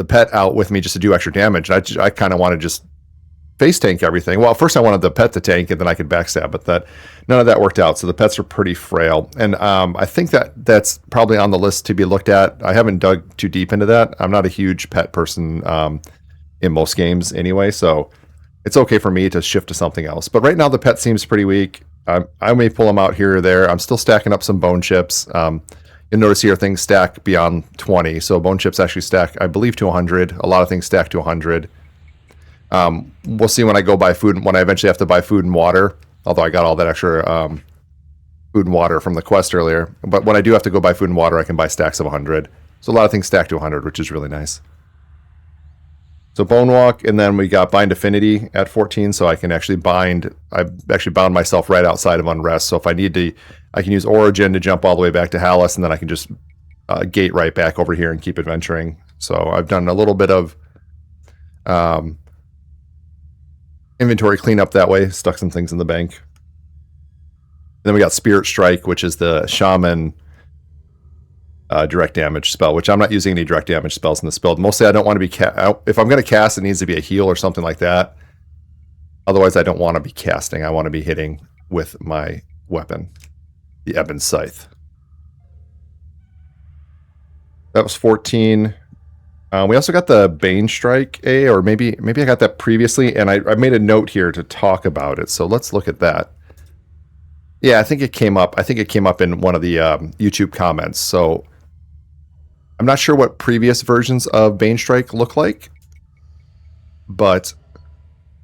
pet out with me just to do extra damage. I kind of want to just face tank everything. Well, first I wanted the pet to tank, and then I could backstab, but none of that worked out. So the pets are pretty frail, and I think that's probably on the list to be looked at. I haven't dug too deep into that. I'm not a huge pet person in most games anyway, so it's okay for me to shift to something else. But right now the pet seems pretty weak. I may pull them out here or there. I'm still stacking up some bone chips. You'll notice here things stack beyond 20. So bone chips actually stack, I believe, to 100. A lot of things stack to 100. We'll see when I go buy food, when I eventually have to buy food and water. Although I got all that extra food and water from the quest earlier. But when I do have to go buy food and water, I can buy stacks of 100. So a lot of things stack to 100, which is really nice. So Bone Walk, and then we got Bind Affinity at 14, so I can actually bind. I've actually bound myself right outside of Unrest, so if I need to, I can use Origin to jump all the way back to Hallis, and then I can just gate right back over here and keep adventuring. So I've done a little bit of inventory cleanup that way, stuck some things in the bank. And then we got Spirit Strike, which is the Shaman direct damage spell, which I'm not using any direct damage spells in this build. Mostly I don't want to be if I'm going to cast, it needs to be a heal or something like that. Otherwise I don't want to be casting. I want to be hitting with my weapon, the Ebon Scythe. That was 14. We also got the Bane Strike A, or maybe I got that previously, and I made a note here to talk about it, so let's look at that. Yeah, I think it came up. I think it came up in one of the YouTube comments, so I'm not sure what previous versions of Bane Strike look like, but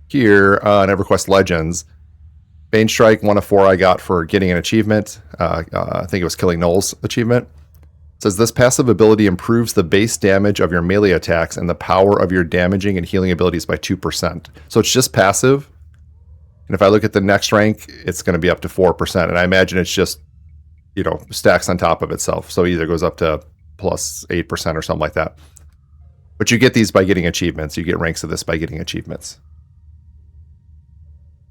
here on Everquest Legends, Bane Strike, 1 of 4 I got for getting an achievement. I think it was Killing Gnolls achievement. It says this passive ability improves the base damage of your melee attacks and the power of your damaging and healing abilities by 2%. So it's just passive. And if I look at the next rank, it's going to be up to 4%. And I imagine it's just, stacks on top of itself. So either goes up to plus 8% or something like that. But you get these by getting achievements. You get ranks of this by getting achievements.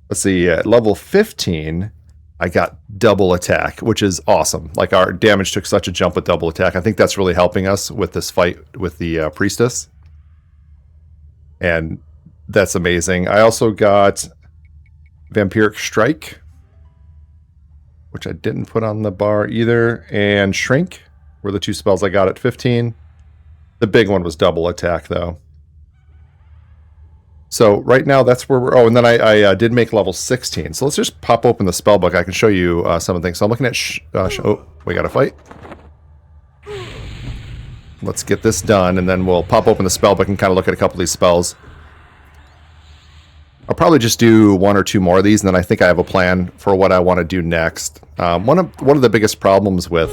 Let's see, at level 15, I got double attack, which is awesome. Like our damage took such a jump with double attack. I think that's really helping us with this fight with the priestess. And that's amazing. I also got Vampiric Strike, which I didn't put on the bar either, and Shrink were the 2 spells I got at 15. The big one was double attack, though. So right now that's where we're. Oh, and then I did make level 16. So let's just pop open the spell book. I can show you some of the things. So I'm looking at. Oh, we got a fight. Let's get this done, and then we'll pop open the spell book and kind of look at a couple of these spells. I'll probably just do one or two more of these, and then I think I have a plan for what I want to do next. One of the biggest problems with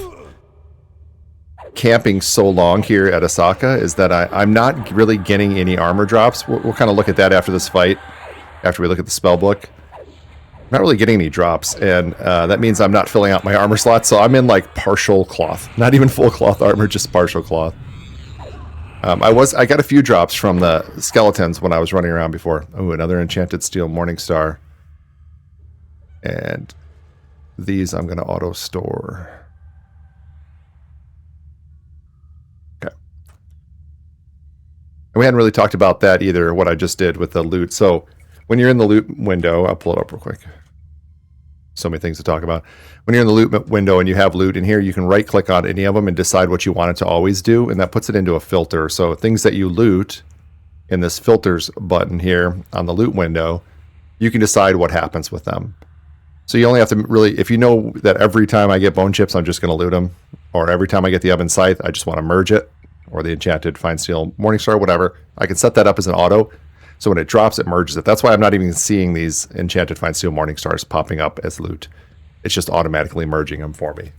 camping so long here at Osaka is that I'm not really getting any armor drops. We'll kind of look at that after this fight, after we look at the spell book. I'm not really getting any drops, and that means I'm not filling out my armor slots, so I'm in like partial cloth. Not even full cloth armor, just partial cloth. I got a few drops from the skeletons when I was running around before. Oh, another enchanted steel morning star. And these I'm going to auto store. Okay. And we hadn't really talked about that either, what I just did with the loot. So when you're in the loot window, I'll pull it up real quick. So many things to talk about. When you're in the loot window and you have loot in here, you can right click on any of them and decide what you want it to always do, and that puts it into a filter. So things that you loot in this filters button here on the loot window, you can decide what happens with them. So you only have to really, if you know that every time I get bone chips, I'm just going to loot them, or every time I get the oven scythe, I just want to merge it, or the enchanted fine steel morningstar, whatever. I can set that up as an auto. So when it drops, it merges it. That's why I'm not even seeing these enchanted fine steel morning stars popping up as loot. It's just automatically merging them for me.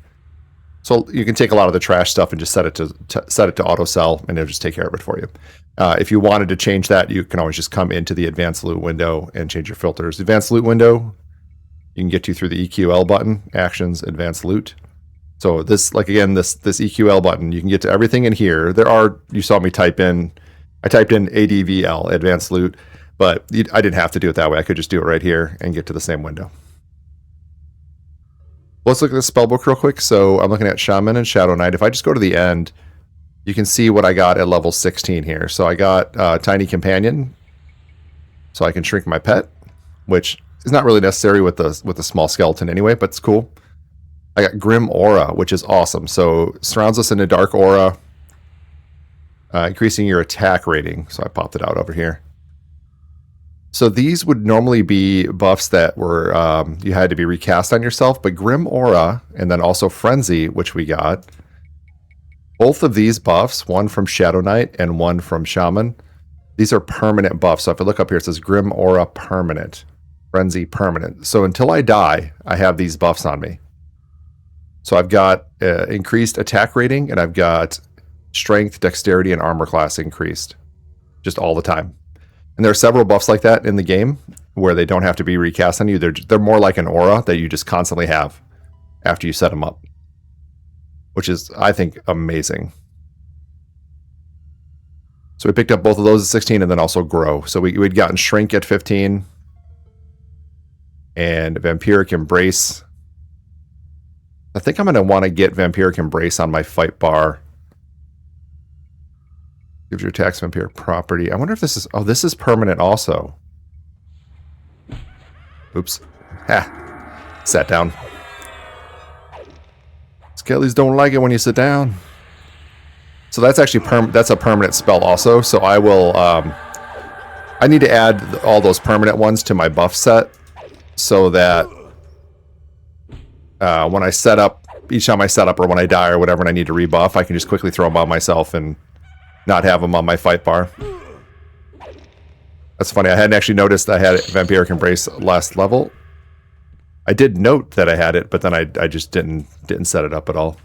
So you can take a lot of the trash stuff and just set it to auto sell, and it'll just take care of it for you. If you wanted to change that, you can always just come into the advanced loot window and change your filters. The advanced loot window, you can get to through the EQL button, actions, advanced loot. So this, like again, this EQL button, you can get to everything in here. You saw me type in. I typed in ADVL, Advanced Loot, but I didn't have to do it that way. I could just do it right here and get to the same window. Let's look at the spellbook real quick. So I'm looking at Shaman and Shadow Knight. If I just go to the end, you can see what I got at level 16 here. So I got Tiny Companion, so I can shrink my pet, which is not really necessary with the small skeleton anyway, but it's cool. I got Grim Aura, which is awesome. So surrounds us in a dark aura, increasing your attack rating. So I popped it out over here. So these would normally be buffs that were you had to be recast on yourself, but Grim Aura and then also Frenzy, which we got. Both of these buffs, one from Shadow Knight and one from Shaman, these are permanent buffs. So if I look up here, it says Grim Aura permanent, Frenzy permanent. So until I die, I have these buffs on me. So I've got increased attack rating, and I've got strength, dexterity, and armor class increased just all the time. And there are several buffs like that in the game where they don't have to be recast on you. They're more like an aura that you just constantly have after you set them up, which is, I think, amazing. So we picked up both of those at 16 and then also Grow. So we'd gotten Shrink at 15 and Vampiric Embrace. I think I'm going to want to get Vampiric Embrace on my fight bar. Gives your attacks vampiric property. I wonder if this is... Oh, this is permanent also. Oops. Ha. Sat down. Skellies don't like it when you sit down. So that's actually that's a permanent spell also. So I will... I need to add all those permanent ones to my buff set so that when I set up... Each time I set up or when I die or whatever and I need to rebuff, I can just quickly throw them on myself and not have them on my fight bar. That's funny. I hadn't actually noticed I had Vampiric Embrace last level. I did note that I had it, but then I just didn't set it up at all.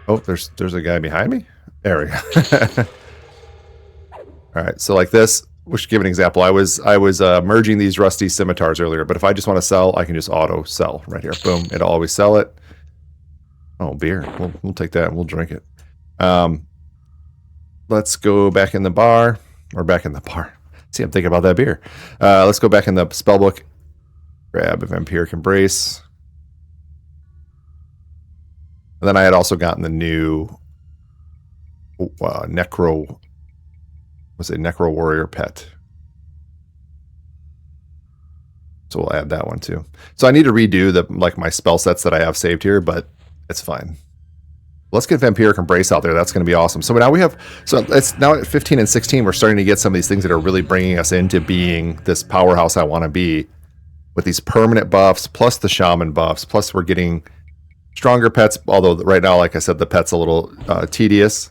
Oh, there's a guy behind me? There we go. Alright, so like this, we should give an example. I was merging these rusty scimitars earlier, but if I just want to sell, I can just auto sell right here. Boom, it'll always sell it. Oh, beer. We'll take that and we'll drink it. Let's go back in the bar. Or back in the bar. See, I'm thinking about that beer. Let's go back in the spellbook. Grab a Vampiric Embrace. And then I had also gotten the new Necro Warrior pet. So we'll add that one too. So I need to redo my spell sets that I have saved here, but it's fine. Let's get Vampiric Embrace out there. That's going to be awesome. So now we have, so it's now at 15 and 16, we're starting to get some of these things that are really bringing us into being this powerhouse I want to be, with these permanent buffs, plus the Shaman buffs, plus we're getting stronger pets, although right now, like I said, the pet's a little tedious.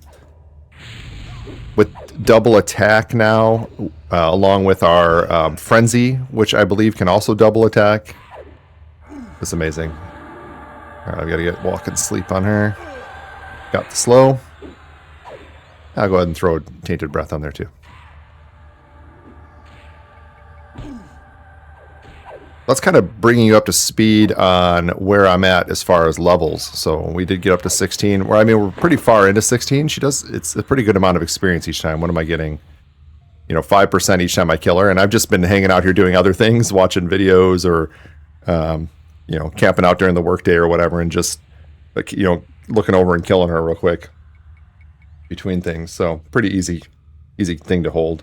With double attack now, along with our Frenzy, which I believe can also double attack. It's amazing. All right, I've got to get Walk and Sleep on her. Got the slow. I'll go ahead and throw Tainted Breath on there too. That's kind of bringing you up to speed on where I'm at as far as levels. So we did get up to 16. Where I mean, we're pretty far into 16. It's a pretty good amount of experience each time. What am I getting? 5% each time I kill her. And I've just been hanging out here doing other things, watching videos or, camping out during the workday or whatever, and just, looking over and killing her real quick between things. So pretty easy thing to hold.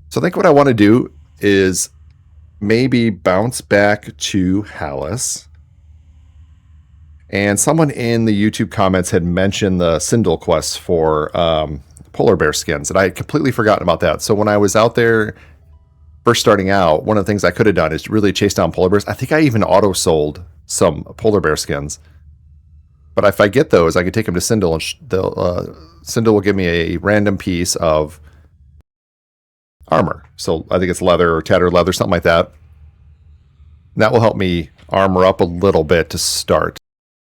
So I think what I want to do is maybe bounce back to Hallis. And someone in the YouTube comments had mentioned the Sindel quest for polar bear skins, and I had completely forgotten about that. So when I was out there first starting out, one of the things I could have done is really chase down polar bears. I think I even auto-sold some polar bear skins. But if I get those, I can take them to Sindel, and Sindel will give me a random piece of armor. So I think it's leather or tattered leather, something like that. And that will help me armor up a little bit to start.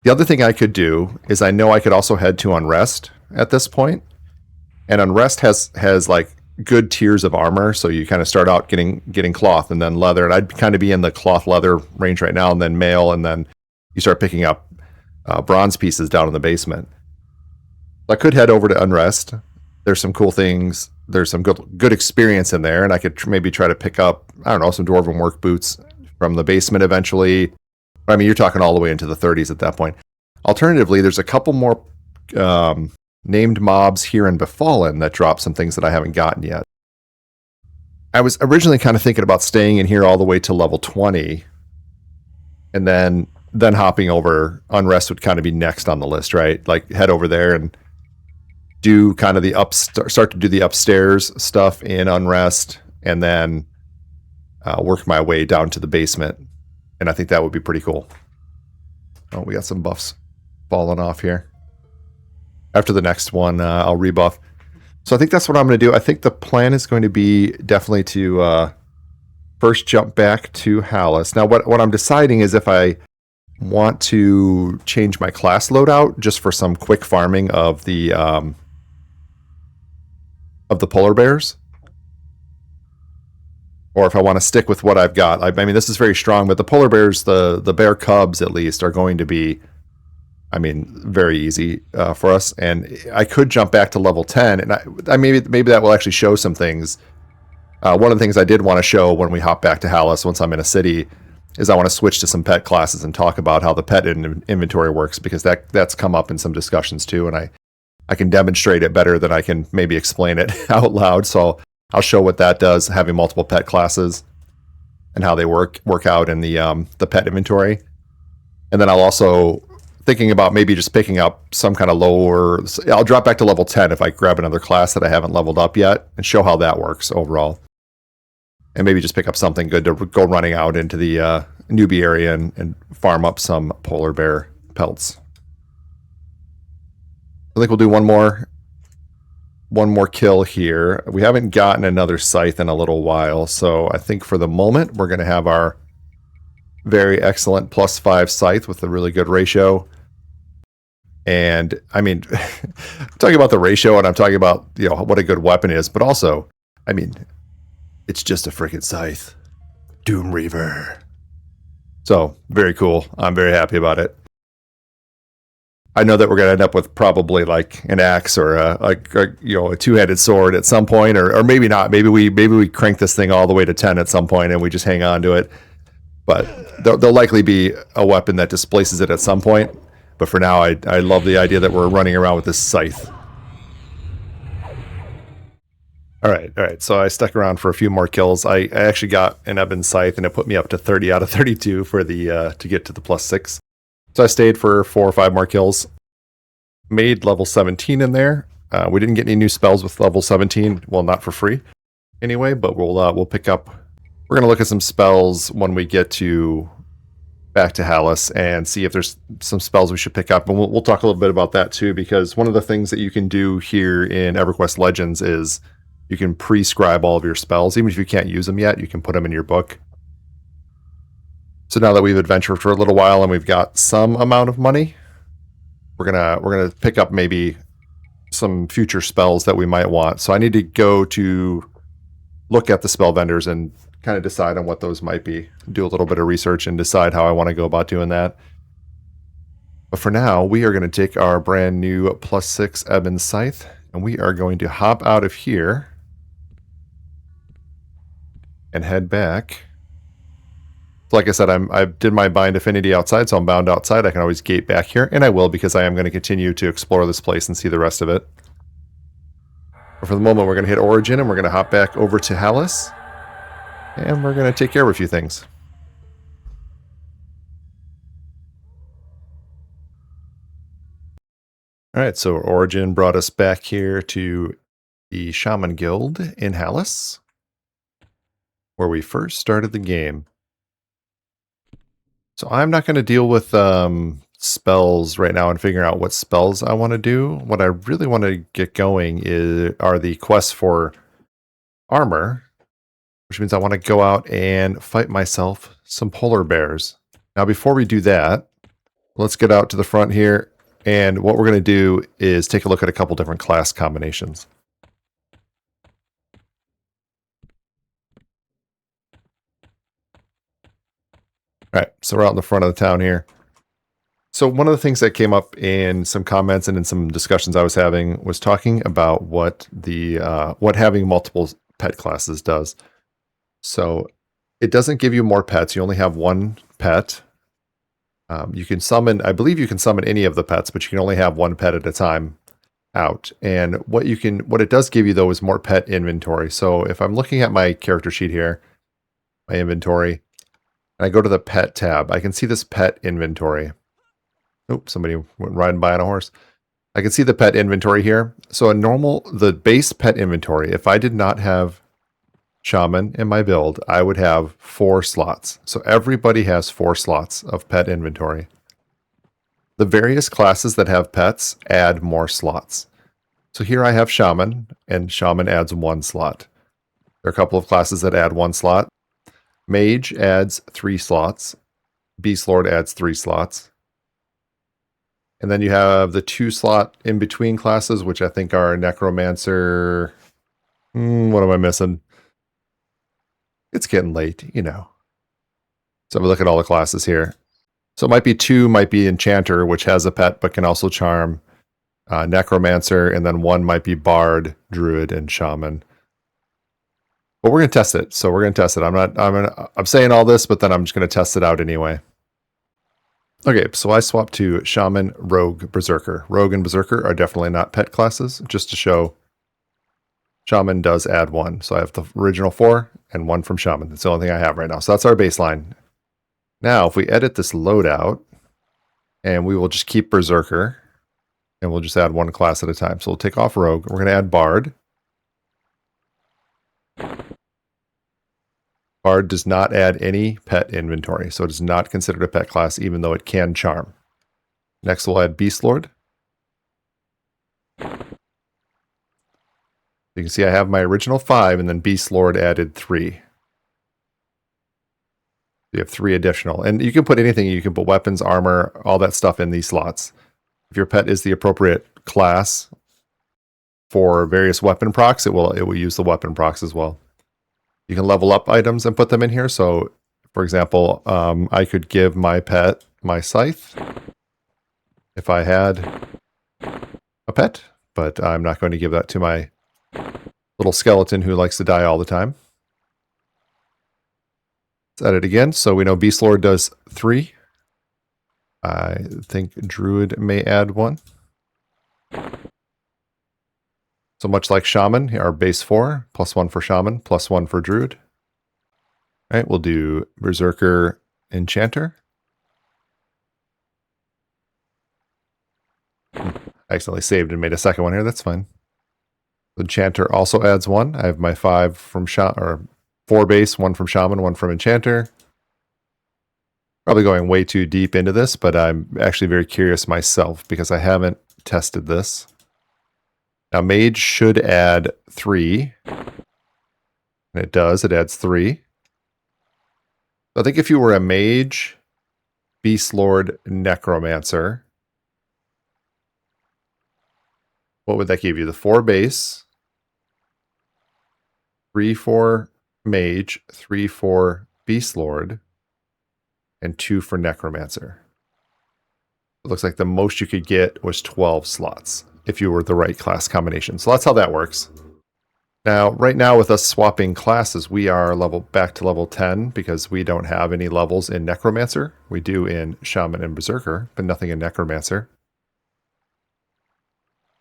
The other thing I could do is I know I could also head to Unrest at this point. And Unrest has like good tiers of armor. So you kind of start out getting cloth and then leather. And I'd kind of be in the cloth leather range right now, and then mail, and then you start picking up bronze pieces down in the basement. I could head over to Unrest. There's some cool things. There's some good experience in there, and I could maybe try to pick up, I don't know, some Dwarven work boots from the basement eventually. I mean, you're talking all the way into the 30s at that point. Alternatively, there's a couple more named mobs here in Befallen that drop some things that I haven't gotten yet. I was originally kind of thinking about staying in here all the way to level 20, and then hopping over. Unrest would kind of be next on the list, right? Like head over there and do kind of the start to do the upstairs stuff in Unrest, and then work my way down to the basement. And I think that would be pretty cool. Oh, we got some buffs falling off here. After the next one, I'll rebuff. So I think that's what I'm going to do. I think the plan is going to be definitely to first jump back to Hallis. Now, what I'm deciding is if I want to change my class loadout just for some quick farming of the polar bears, or if I want to stick with what I've got. I mean, this is very strong, but the polar bears, the bear cubs at least, are going to be, I mean, very easy for us. And I could jump back to level 10, and I maybe that will actually show some things. One of the things I did want to show when we hop back to Hallis once I'm in a city is I want to switch to some pet classes and talk about how the pet inventory works, because that's come up in some discussions too, and I can demonstrate it better than I can maybe explain it out loud. So I'll show what that does, having multiple pet classes and how they work out in the pet inventory. And then I'll also thinking about maybe just picking up some kind of lower. I'll drop back to level 10 if I grab another class that I haven't leveled up yet, and show how that works overall. And maybe just pick up something good to go running out into the newbie area and farm up some polar bear pelts. I think we'll do one more kill here. We haven't gotten another scythe in a little while, so I think for the moment we're going to have our very excellent +5 scythe with a really good ratio. And I mean, I'm talking about the ratio, and I'm talking about what a good weapon is, but also, I mean, it's just a freaking scythe. Doomreaver. So, very cool. I'm very happy about it. I know that we're going to end up with probably like an axe or a two-handed sword at some point, or maybe not. Maybe we crank this thing all the way to 10 at some point and we just hang on to it. But there'll likely be a weapon that displaces it at some point. But for now, I love the idea that we're running around with this scythe. All right. So I stuck around for a few more kills. I actually got an ebon scythe, and it put me up to 30 out of 32 for the to get to the +6. So I stayed for 4 or 5 more kills. Made level 17 in there. We didn't get any new spells with level 17. Well, not for free anyway, but we'll pick up. We're going to look at some spells when we get to back to Hallis and see if there's some spells we should pick up. And we'll talk a little bit about that too, because one of the things that you can do here in Everquest Legends is you can prescribe all of your spells. Even if you can't use them yet, you can put them in your book. So now that we've adventured for a little while and we've got some amount of money, we're gonna pick up maybe some future spells that we might want. So I need to go to look at the spell vendors and kind of decide on what those might be. Do a little bit of research and decide how I want to go about doing that. But for now, we are going to take our brand new +6 Ebon Scythe, and we are going to hop out of here and head back. Like I said, I did my bind affinity outside, so I'm bound outside. I can always gate back here, and I will because I am going to continue to explore this place and see the rest of it. But for the moment, we're going to hit Origin, and we're going to hop back over to Hallis, and we're going to take care of a few things. All right, so Origin brought us back here to the Shaman Guild in Hallis, where we first started the game. So I'm not going to deal with spells right now and figure out what spells I want to do. What I really want to get going are the quests for armor, which means I want to go out and fight myself some polar bears. Now, before we do that, let's get out to the front here. And what we're going to do is take a look at a couple different class combinations. All right, so we're out in the front of the town here. So one of the things that came up in some comments and in some discussions I was having was talking about what having multiple pet classes does. So it doesn't give you more pets. You only have one pet. You can summon, I believe you can summon any of the pets, but you can only have one pet at a time out. And what it does give you though is more pet inventory. So if I'm looking at my character sheet here, my inventory, and I go to the pet tab, I can see this pet inventory. Oops, somebody went riding by on a horse. I can see the pet inventory here. So the base pet inventory, if I did not have Shaman in my build, I would have 4 slots. So everybody has 4 slots of pet inventory. The various classes that have pets add more slots. So here I have Shaman, and Shaman adds 1 slot. There are a couple of classes that add 1 slot. Mage adds 3 slots. Beast Lord adds 3 slots. And then you have the 2 slot in between classes, which I think are Necromancer. What am I missing? It's getting late, you know. So we look at all the classes here. So it might be 2, might be Enchanter, which has a pet but can also charm. Necromancer, and then 1 might be Bard, Druid, and Shaman. But we're gonna test it. So we're gonna test it. I'm saying all this, but then I'm just gonna test it out anyway. Okay, so I swapped to Shaman, Rogue, Berserker. Rogue and Berserker are definitely not pet classes, just to show Shaman does add 1. So I have the original 4 and 1 from Shaman. That's the only thing I have right now. So that's our baseline. Now, if we edit this loadout, and we will just keep Berserker, and we'll just add 1 class at a time. So we'll take off Rogue. We're going to add Bard. Bard does not add any pet inventory, so it is not considered a pet class, even though it can charm. Next, we'll add Beast Lord. You can see I have my original 5, and then Beast Lord added 3. You have 3 additional. And you can put anything. You can put weapons, armor, all that stuff in these slots. If your pet is the appropriate class for various weapon procs, it will use the weapon procs as well. You can level up items and put them in here. So, for example, I could give my pet my scythe if I had a pet, but I'm not going to give that to my little skeleton who likes to die all the time. Let's add it again. So we know Beast Lord does 3. I think Druid may add 1. So much like Shaman, our base 4, +1 for Shaman, +1 for Druid. All right, we'll do Berserker Enchanter. I accidentally saved and made a second one here. That's fine. Enchanter also adds 1. I have my 5 from or 4 base, 1 from Shaman, 1 from Enchanter. Probably going way too deep into this, but I'm actually very curious myself because I haven't tested this. Now, Mage should add 3. And it does. It adds 3. I think if you were a Mage, Beast Lord, Necromancer, what would that give you? The 4 base, 3 for Mage, 3 for Beast Lord, and 2 for Necromancer. It looks like the most you could get was 12 slots if you were the right class combination. So that's how that works. Now, right now with us swapping classes, we are back to level 10 because we don't have any levels in Necromancer. We do in Shaman and Berserker, but nothing in Necromancer.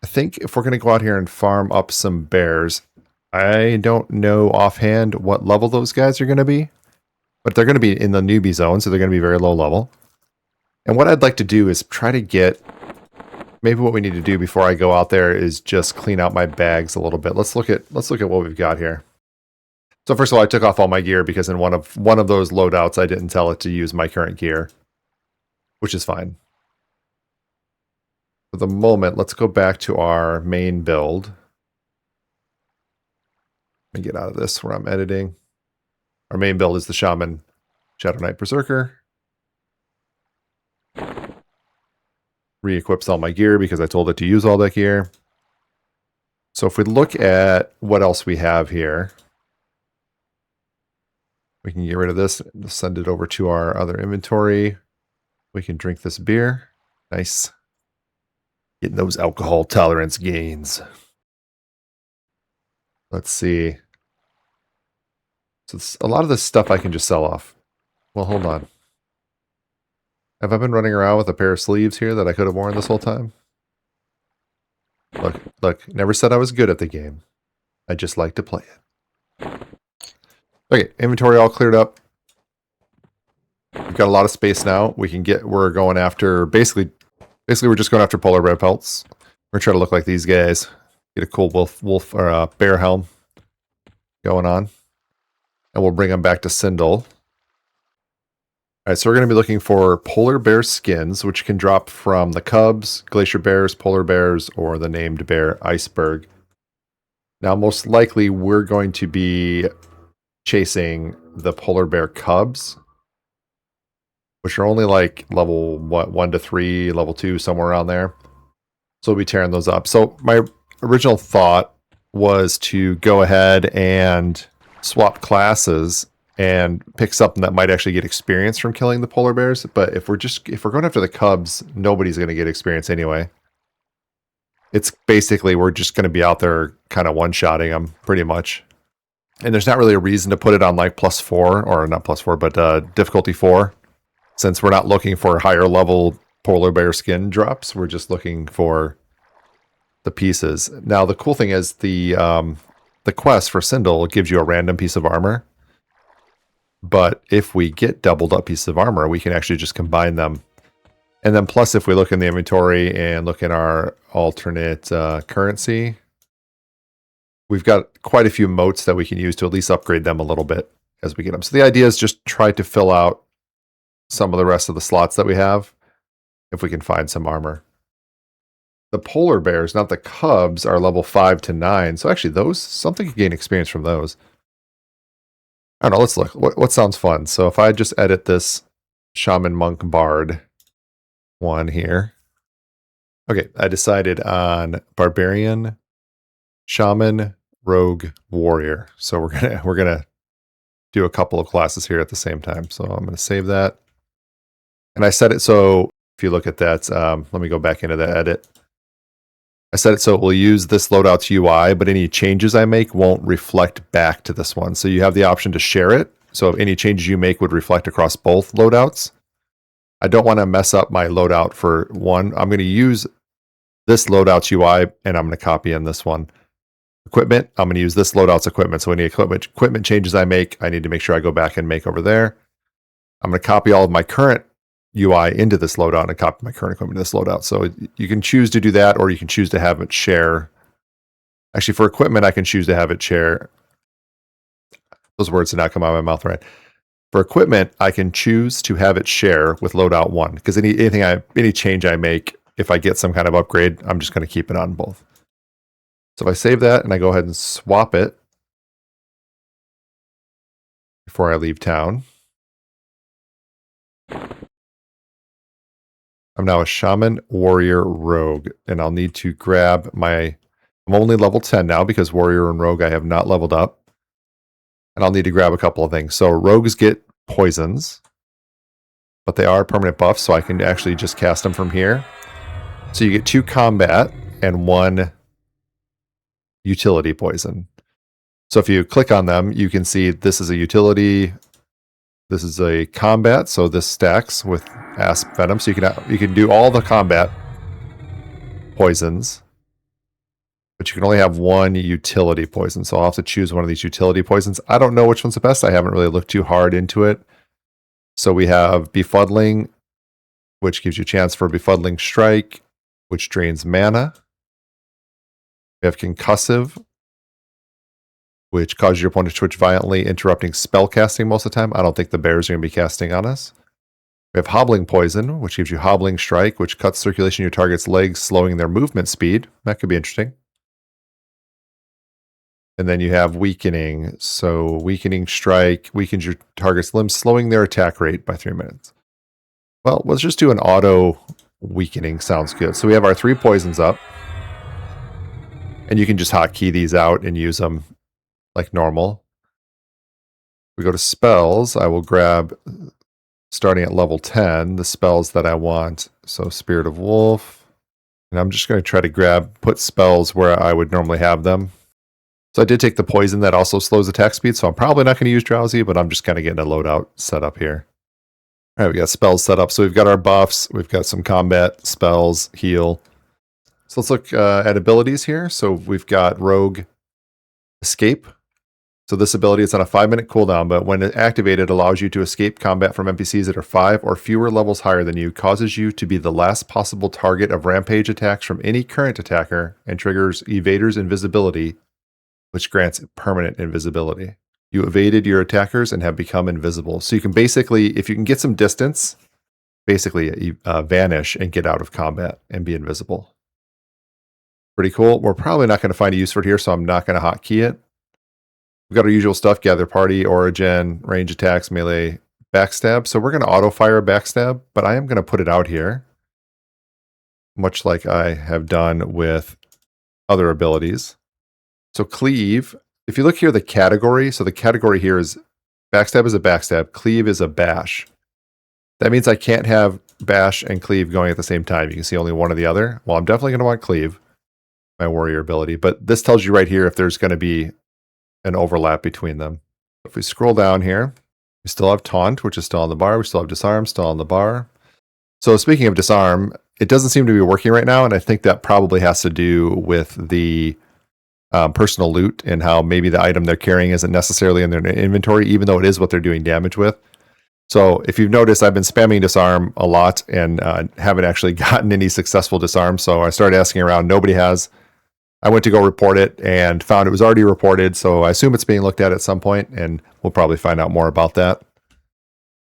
I think if we're going to go out here and farm up some bears, I don't know offhand what level those guys are going to be, but they're going to be in the newbie zone, so they're going to be very low level. And what I'd like to do is try to get, maybe what we need to do before I go out there is just clean out my bags a little bit. Let's look at what we've got here. So first of all, I took off all my gear because in one of those loadouts, I didn't tell it to use my current gear, which is fine. For the moment, let's go back to our main build. Let me get out of this where I'm editing. Our main build is the Shaman Shadow Knight Berserker. Re-equips all my gear because I told it to use all that gear. So if we look at what else we have here, we can get rid of this, send it over to our other inventory. We can drink this beer. Nice. Getting those alcohol tolerance gains. Let's see. So a lot of this stuff I can just sell off. Well, hold on. Have I been running around with a pair of sleeves here that I could have worn this whole time? Look, never said I was good at the game. I just like to play it. Okay, inventory all cleared up. We've got a lot of space now. We're going after, basically we're just going after polar bear pelts. We're trying to look like these guys. Get a cool wolf or bear helm going on. And we'll bring them back to Sindel. Alright, so we're going to be looking for polar bear skins, which can drop from the cubs, glacier bears, polar bears, or the named bear, iceberg. Now, most likely, we're going to be chasing the polar bear cubs, which are only like level 1 to 3, level 2, somewhere around there. So we'll be tearing those up. So my original thought was to go ahead and swap classes and pick something that might actually get experience from killing the polar bears. But if we're going after the cubs, nobody's going to get experience anyway. It's basically, we're just going to be out there kind of one-shotting them pretty much. And there's not really a reason to put it on like +4, or not +4, but difficulty 4. Since we're not looking for higher level polar bear skin drops, we're just looking for the pieces. Now, the cool thing is the quest for Sindel gives you a random piece of armor. But if we get doubled up pieces of armor, we can actually just combine them. And then plus, if we look in the inventory and look in our alternate currency, we've got quite a few motes that we can use to at least upgrade them a little bit as we get them. So the idea is just try to fill out some of the rest of the slots that we have if we can find some armor. The polar bears, not the cubs, are level 5 to 9. So actually something can gain experience from those. I don't know, let's look. What sounds fun? So if I just edit this Shaman Monk Bard one here. Okay, I decided on Barbarian, Shaman, Rogue, Warrior. So we're gonna do a couple of classes here at the same time. So I'm gonna save that. And I set it so if you look at that, let me go back into the edit. I set it so it will use this loadout's UI, but any changes I make won't reflect back to this one. So you have the option to share it. So any changes you make would reflect across both loadouts. I don't want to mess up my loadout for one. I'm going to use this loadout's UI, and I'm going to copy in this one. Equipment, I'm going to use this loadout's equipment. So any equipment changes I make, I need to make sure I go back and make over there. I'm going to copy all of my current UI into this loadout and copy my current equipment to this loadout. So you can choose to do that, or you can choose to have it share. Actually, for equipment, I can choose to have it share. Those words did not come out of my mouth right. For equipment, I can choose to have it share with loadout 1, because any change I make, if I get some kind of upgrade, I'm just going to keep it on both. So if I save that and I go ahead and swap it before I leave town, I'm now a Shaman, Warrior, Rogue, and I'll need to grab my... I'm only level 10 now because Warrior and Rogue I have not leveled up. And I'll need to grab a couple of things. So Rogues get poisons, but they are permanent buffs, so I can actually just cast them from here. So you get 2 combat and 1 utility poison. So if you click on them, you can see this is a utility, this is a combat, so this stacks with Asp Venom. So you can do all the combat poisons, but you can only have 1 utility poison. So I'll have to choose one of these utility poisons. I don't know which one's the best. I haven't really looked too hard into it. So we have Befuddling, which gives you a chance for Befuddling Strike, which drains mana. We have Concussive, which causes your opponent to twitch violently, interrupting spell casting most of the time. I don't think the bears are going to be casting on us. We have Hobbling Poison, which gives you Hobbling Strike, which cuts circulation in your target's legs, slowing their movement speed. That could be interesting. And then you have Weakening. So Weakening Strike weakens your target's limbs, slowing their attack rate by 3 minutes. Well, let's just do an auto weakening. Sounds good. So we have our 3 poisons up. And you can just hotkey these out and use them like normal. We go to spells. I will grab, starting at level 10, the spells that I want. So Spirit of Wolf. And I'm just going to try to put spells where I would normally have them. So I did take the poison that also slows attack speed, so I'm probably not going to use Drowsy, but I'm just kind of getting a loadout set up here. All right, we got spells set up. So we've got our buffs, we've got some combat, spells, heal. So let's look at abilities here. So we've got Rogue Escape. So this ability is on a 5-minute cooldown, but when activated, allows you to escape combat from NPCs that are 5 or fewer levels higher than you, causes you to be the last possible target of rampage attacks from any current attacker, and triggers Evader's Invisibility, which grants permanent invisibility. You evaded your attackers and have become invisible. So you can basically, if you can get some distance, basically vanish and get out of combat and be invisible. Pretty cool. We're probably not going to find a use for it here, so I'm not going to hotkey it. We've got our usual stuff: gather party, origin, range attacks, melee, backstab. So we're going to auto fire a backstab, but I am going to put it out here, much like I have done with other abilities. So cleave, if you look here, the category, so the category here is backstab is a backstab, cleave is a bash. That means I can't have bash and cleave going at the same time. You can see only one or the other. Well, I'm definitely going to want cleave, my warrior ability, but this tells you right here if there's going to be an overlap between them. If we scroll down here, we still have taunt, which is still on the bar. We still have disarm, still on the bar. So speaking of disarm, it doesn't seem to be working right now, and I think that probably has to do with the personal loot and how maybe the item they're carrying isn't necessarily in their inventory, even though it is what they're doing damage with. So if you've noticed, I've been spamming disarm a lot and haven't actually gotten any successful disarm. So I started asking around. Nobody has. I went to go report it and found it was already reported. So I assume it's being looked at some point, and we'll probably find out more about that.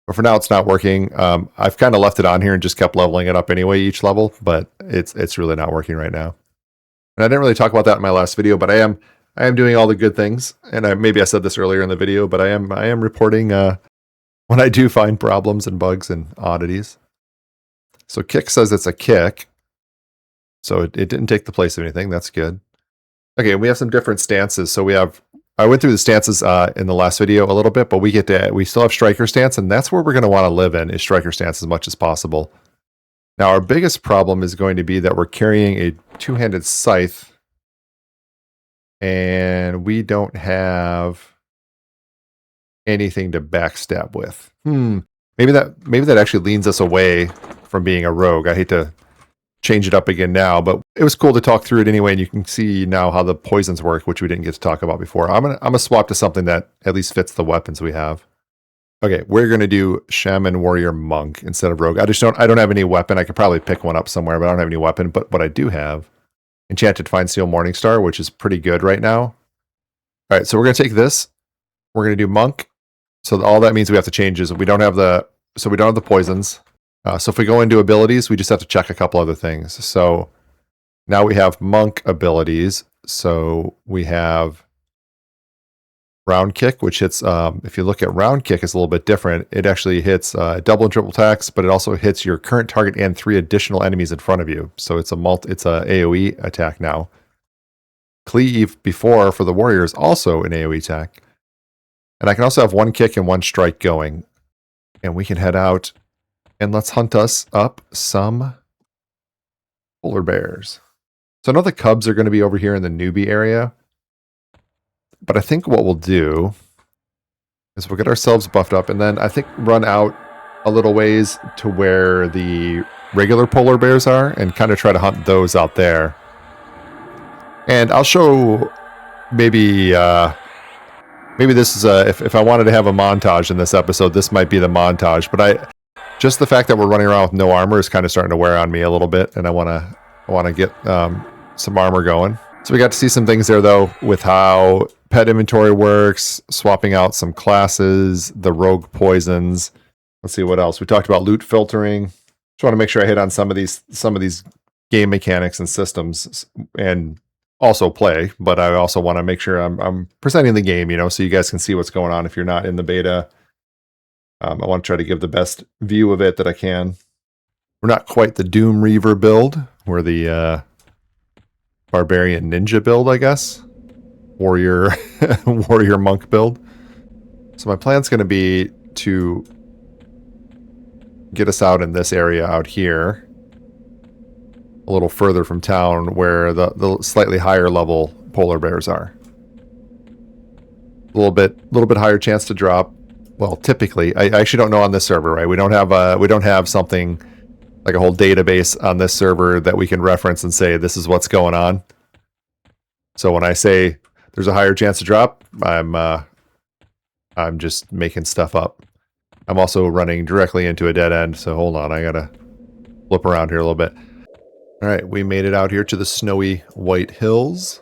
But for now, it's not working. I've kind of left it on here and just kept leveling it up anyway each level, but it's really not working right now. And I didn't really talk about that in my last video, but I am doing all the good things. And maybe I said this earlier in the video, but I am reporting when I do find problems and bugs and oddities. So kick says it's a kick. So it didn't take the place of anything. That's good. Okay, we have some different stances. So I went through the stances in the last video a little bit, but we still have striker stance, and that's where we're going to want to live in, is striker stance as much as possible. Now, our biggest problem is going to be that we're carrying a two-handed scythe, and we don't have anything to backstab with. Maybe that actually leans us away from being a rogue. I hate to change it up again now, but it was cool to talk through it anyway, and you can see now how the poisons work, which we didn't get to talk about before. I'm gonna swap to something that at least fits the weapons we have. Okay, we're gonna do Shaman, Warrior, Monk instead of Rogue. I don't have any weapon. I could probably pick one up somewhere, but I don't have any weapon. But what I do have, Enchanted Fine Steel Morningstar, which is pretty good right now. All right, so we're gonna take this. We're gonna do Monk. So all that means we have to change is we don't have the poisons. So if we go into abilities, we just have to check a couple other things. So now we have Monk abilities. So we have Round Kick, which hits, if you look at Round Kick, it's a little bit different. It actually hits double and triple attacks, but it also hits your current target and 3 additional enemies in front of you. So it's a AoE attack now. Cleave before for the warrior is also an AoE attack. And I can also have 1 kick and 1 strike going. And we can head out and let's hunt us up some polar bears. So I know the cubs are going to be over here in the newbie area. But I think what we'll do is we'll get ourselves buffed up and then I think run out a little ways to where the regular polar bears are and kind of try to hunt those out there. And I'll show maybe this is if I wanted to have a montage in this episode, this might be the montage. But just the fact that we're running around with no armor is kind of starting to wear on me a little bit, and I want to get some armor going. So we got to see some things there though with how pet inventory works, swapping out some classes, the rogue poisons. Let's see what else. We talked about loot filtering. Just want to make sure I hit on some of these game mechanics and systems and also play, but I also want to make sure I'm presenting the game, so you guys can see what's going on if you're not in the beta. I want to try to give the best view of it that I can. We're not quite the Doomreaver build. We're the Barbarian Ninja build, I guess. Warrior Monk build. So my plan's going to be to get us out in this area out here, a little further from town, where the slightly higher level polar bears are. A little bit higher chance to drop. Well, typically, I actually don't know on this server, right? We don't have something like a whole database on this server that we can reference and say this is what's going on. So when I say there's a higher chance to drop, I'm just making stuff up. I'm also running directly into a dead end, so hold on, I gotta flip around here a little bit. All right, we made it out here to the snowy white hills.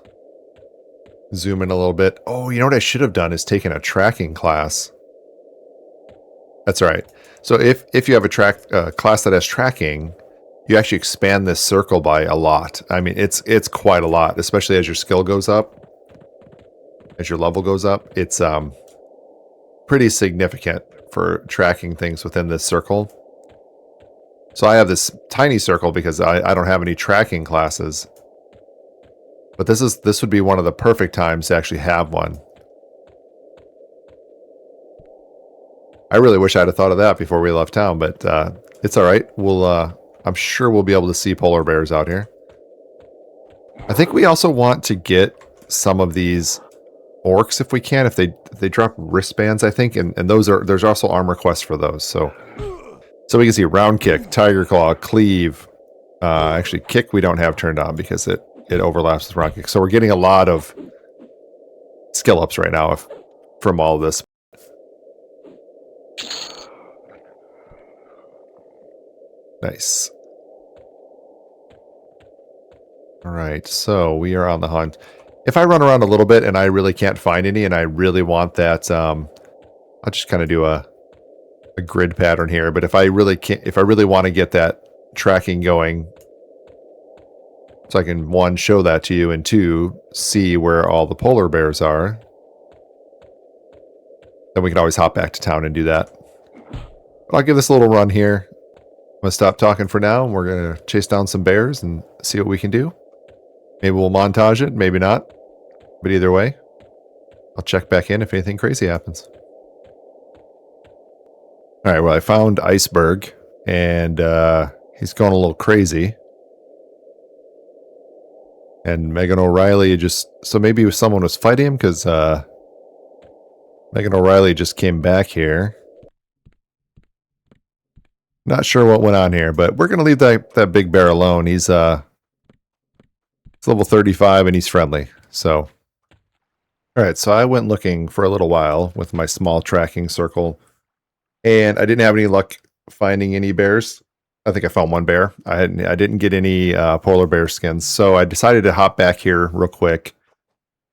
Zoom in a little bit. Oh, you know what I should have done is taken a tracking class. That's right. So if you have a class that has tracking, you actually expand this circle by a lot. I mean, it's quite a lot, especially as your skill goes up, as your level goes up. It's pretty significant for tracking things within this circle. So I have this tiny circle because I don't have any tracking classes. But this would be one of the perfect times to actually have one. I really wish I'd have thought of that before we left town, but it's all right. I'm sure we'll be able to see polar bears out here. I think we also want to get some of these orcs if we can. If they drop wristbands, I think, and there's also armor quests for those. So we can see round kick, tiger claw, cleave. Actually, kick we don't have turned on because it overlaps with round kick. So we're getting a lot of skill ups right now from all of this. Nice. All right, so we are on the hunt. If I run around a little bit and I really can't find any, and I really want that, I'll just kind of do a grid pattern here. But if I really want to get that tracking going, so I can 1, show that to you, and 2, see where all the polar bears are, then we can always hop back to town and do that. But I'll give this a little run here. I'm going to stop talking for now, and we're going to chase down some bears and see what we can do. Maybe we'll montage it, maybe not. But either way, I'll check back in if anything crazy happens. All right, well, I found Iceberg, and he's going a little crazy. And Megan O'Reilly so maybe someone was fighting him, because Megan O'Reilly just came back here. Not sure what went on here, but we're going to leave that big bear alone. He's level 35 and he's friendly. So, all right, so I went looking for a little while with my small tracking circle And I didn't have any luck finding any bears. I think I found one bear. I didn't get any polar bear skins. So I decided to hop back here real quick,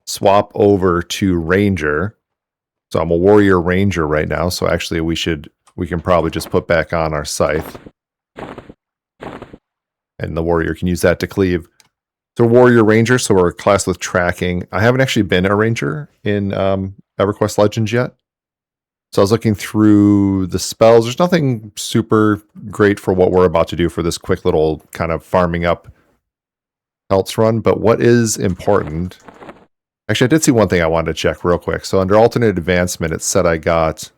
swap over to Ranger. So I'm a warrior ranger right now. So actually we can probably just put back on our scythe. And the warrior can use that to cleave. So warrior ranger, so we're a class with tracking. I haven't actually been a ranger in EverQuest Legends yet. So I was looking through the spells. There's nothing super great for what we're about to do for this quick little kind of farming up pelts run. But what is important... Actually, I did see one thing I wanted to check real quick. So under alternate advancement, it said I got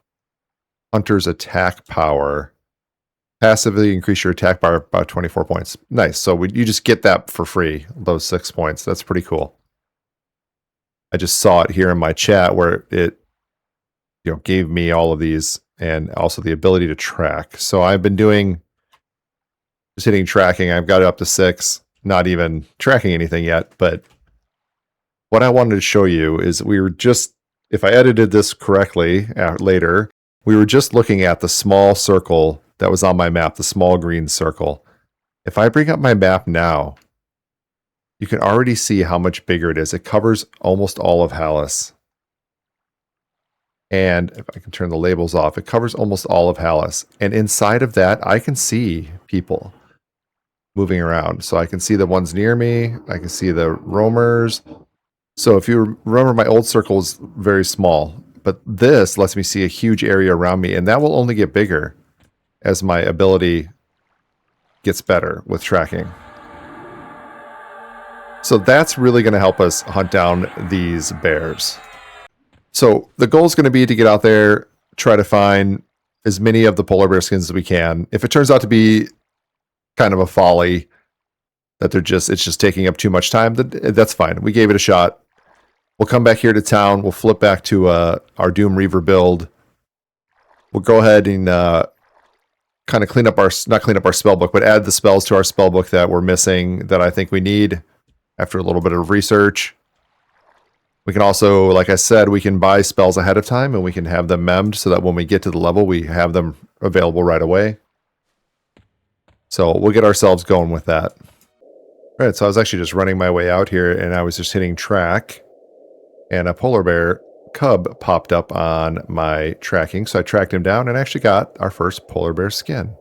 Hunter's attack power. Passively increase your attack power by 24 points. Nice. So you just get that for free, those 6 points. That's pretty cool. I just saw it here in my chat where it gave me all of these and also the ability to track. So I've been doing just hitting tracking. I've got it up to 6, not even tracking anything yet. But what I wanted to show you is if I edited this correctly later, we were just looking at the small circle that was on my map, the small green circle. If I bring up my map now, you can already see how much bigger it is. It covers almost all of Hallis. And if I can turn the labels off, it covers almost all of Hallis. And inside of that, I can see people moving around. So I can see the ones near me. I can see the roamers. So if you remember, my old circle was very small. But this lets me see a huge area around me. And that will only get bigger as my ability gets better with tracking. So that's really going to help us hunt down these bears. So the goal is going to be to get out there, try to find as many of the polar bear skins as we can. If it turns out to be kind of a folly, that it's just taking up too much time, that's fine. We gave it a shot. We'll come back here to town. We'll flip back to our Doomreaver build. We'll go ahead and kind of not clean up our spell book, but add the spells to our spell book that we're missing that I think we need after a little bit of research. We can also, like I said, we can buy spells ahead of time and we can have them memmed so that when we get to the level, we have them available right away. So we'll get ourselves going with that. All right, so I was actually just running my way out here and I was just hitting track and a polar bear cub popped up on my tracking. So I tracked him down and actually got our first polar bear skin.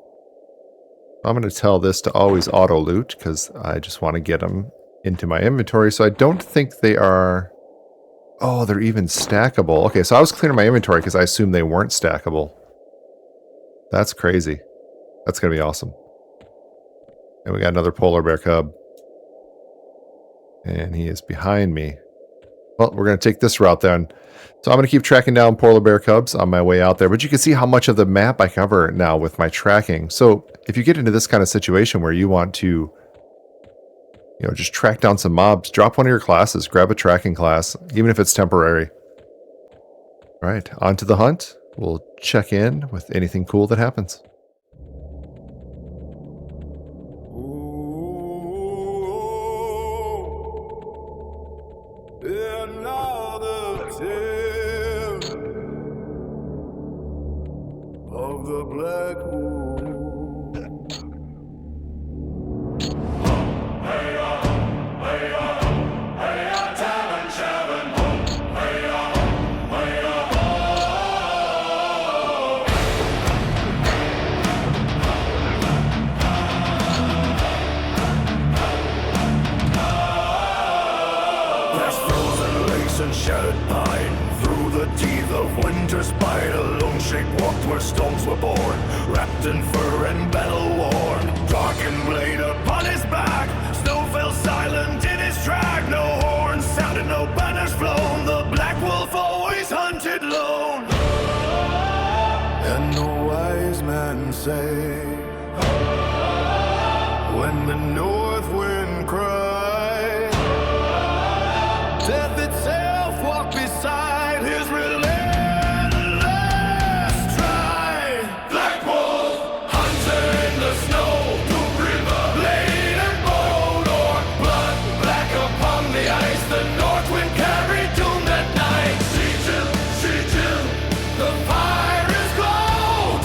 I'm going to tell this to always auto loot because I just want to get them into my inventory. So I don't think they are... Oh, they're even stackable. Okay, so I was clearing my inventory because I assumed they weren't stackable. That's crazy. That's going to be awesome. And we got another polar bear cub. And he is behind me. Well, we're going to take this route then. So I'm going to keep tracking down polar bear cubs on my way out there. But you can see how much of the map I cover now with my tracking. So if you get into this kind of situation where you want to just track down some mobs, drop one of your classes, grab a tracking class, even if it's temporary. All right, on to the hunt. We'll check in with anything cool that happens. Another tale of the black wood. Shattered pine through the teeth of winter's bite. A lone shape walked where stones were born, wrapped in fur and battle worn. Darkened blade upon his back, snow fell silent in his track. No horns sounded, no banners flown. The black wolf always hunted lone. And the wise men say, when the north wind cries, death itself walked beside his relentless stride. Black wolf, hunter in the snow, Doomreaver, blade and bold, or blood black upon the ice. The north wind carried doom that night. Sigil, the fire is glow,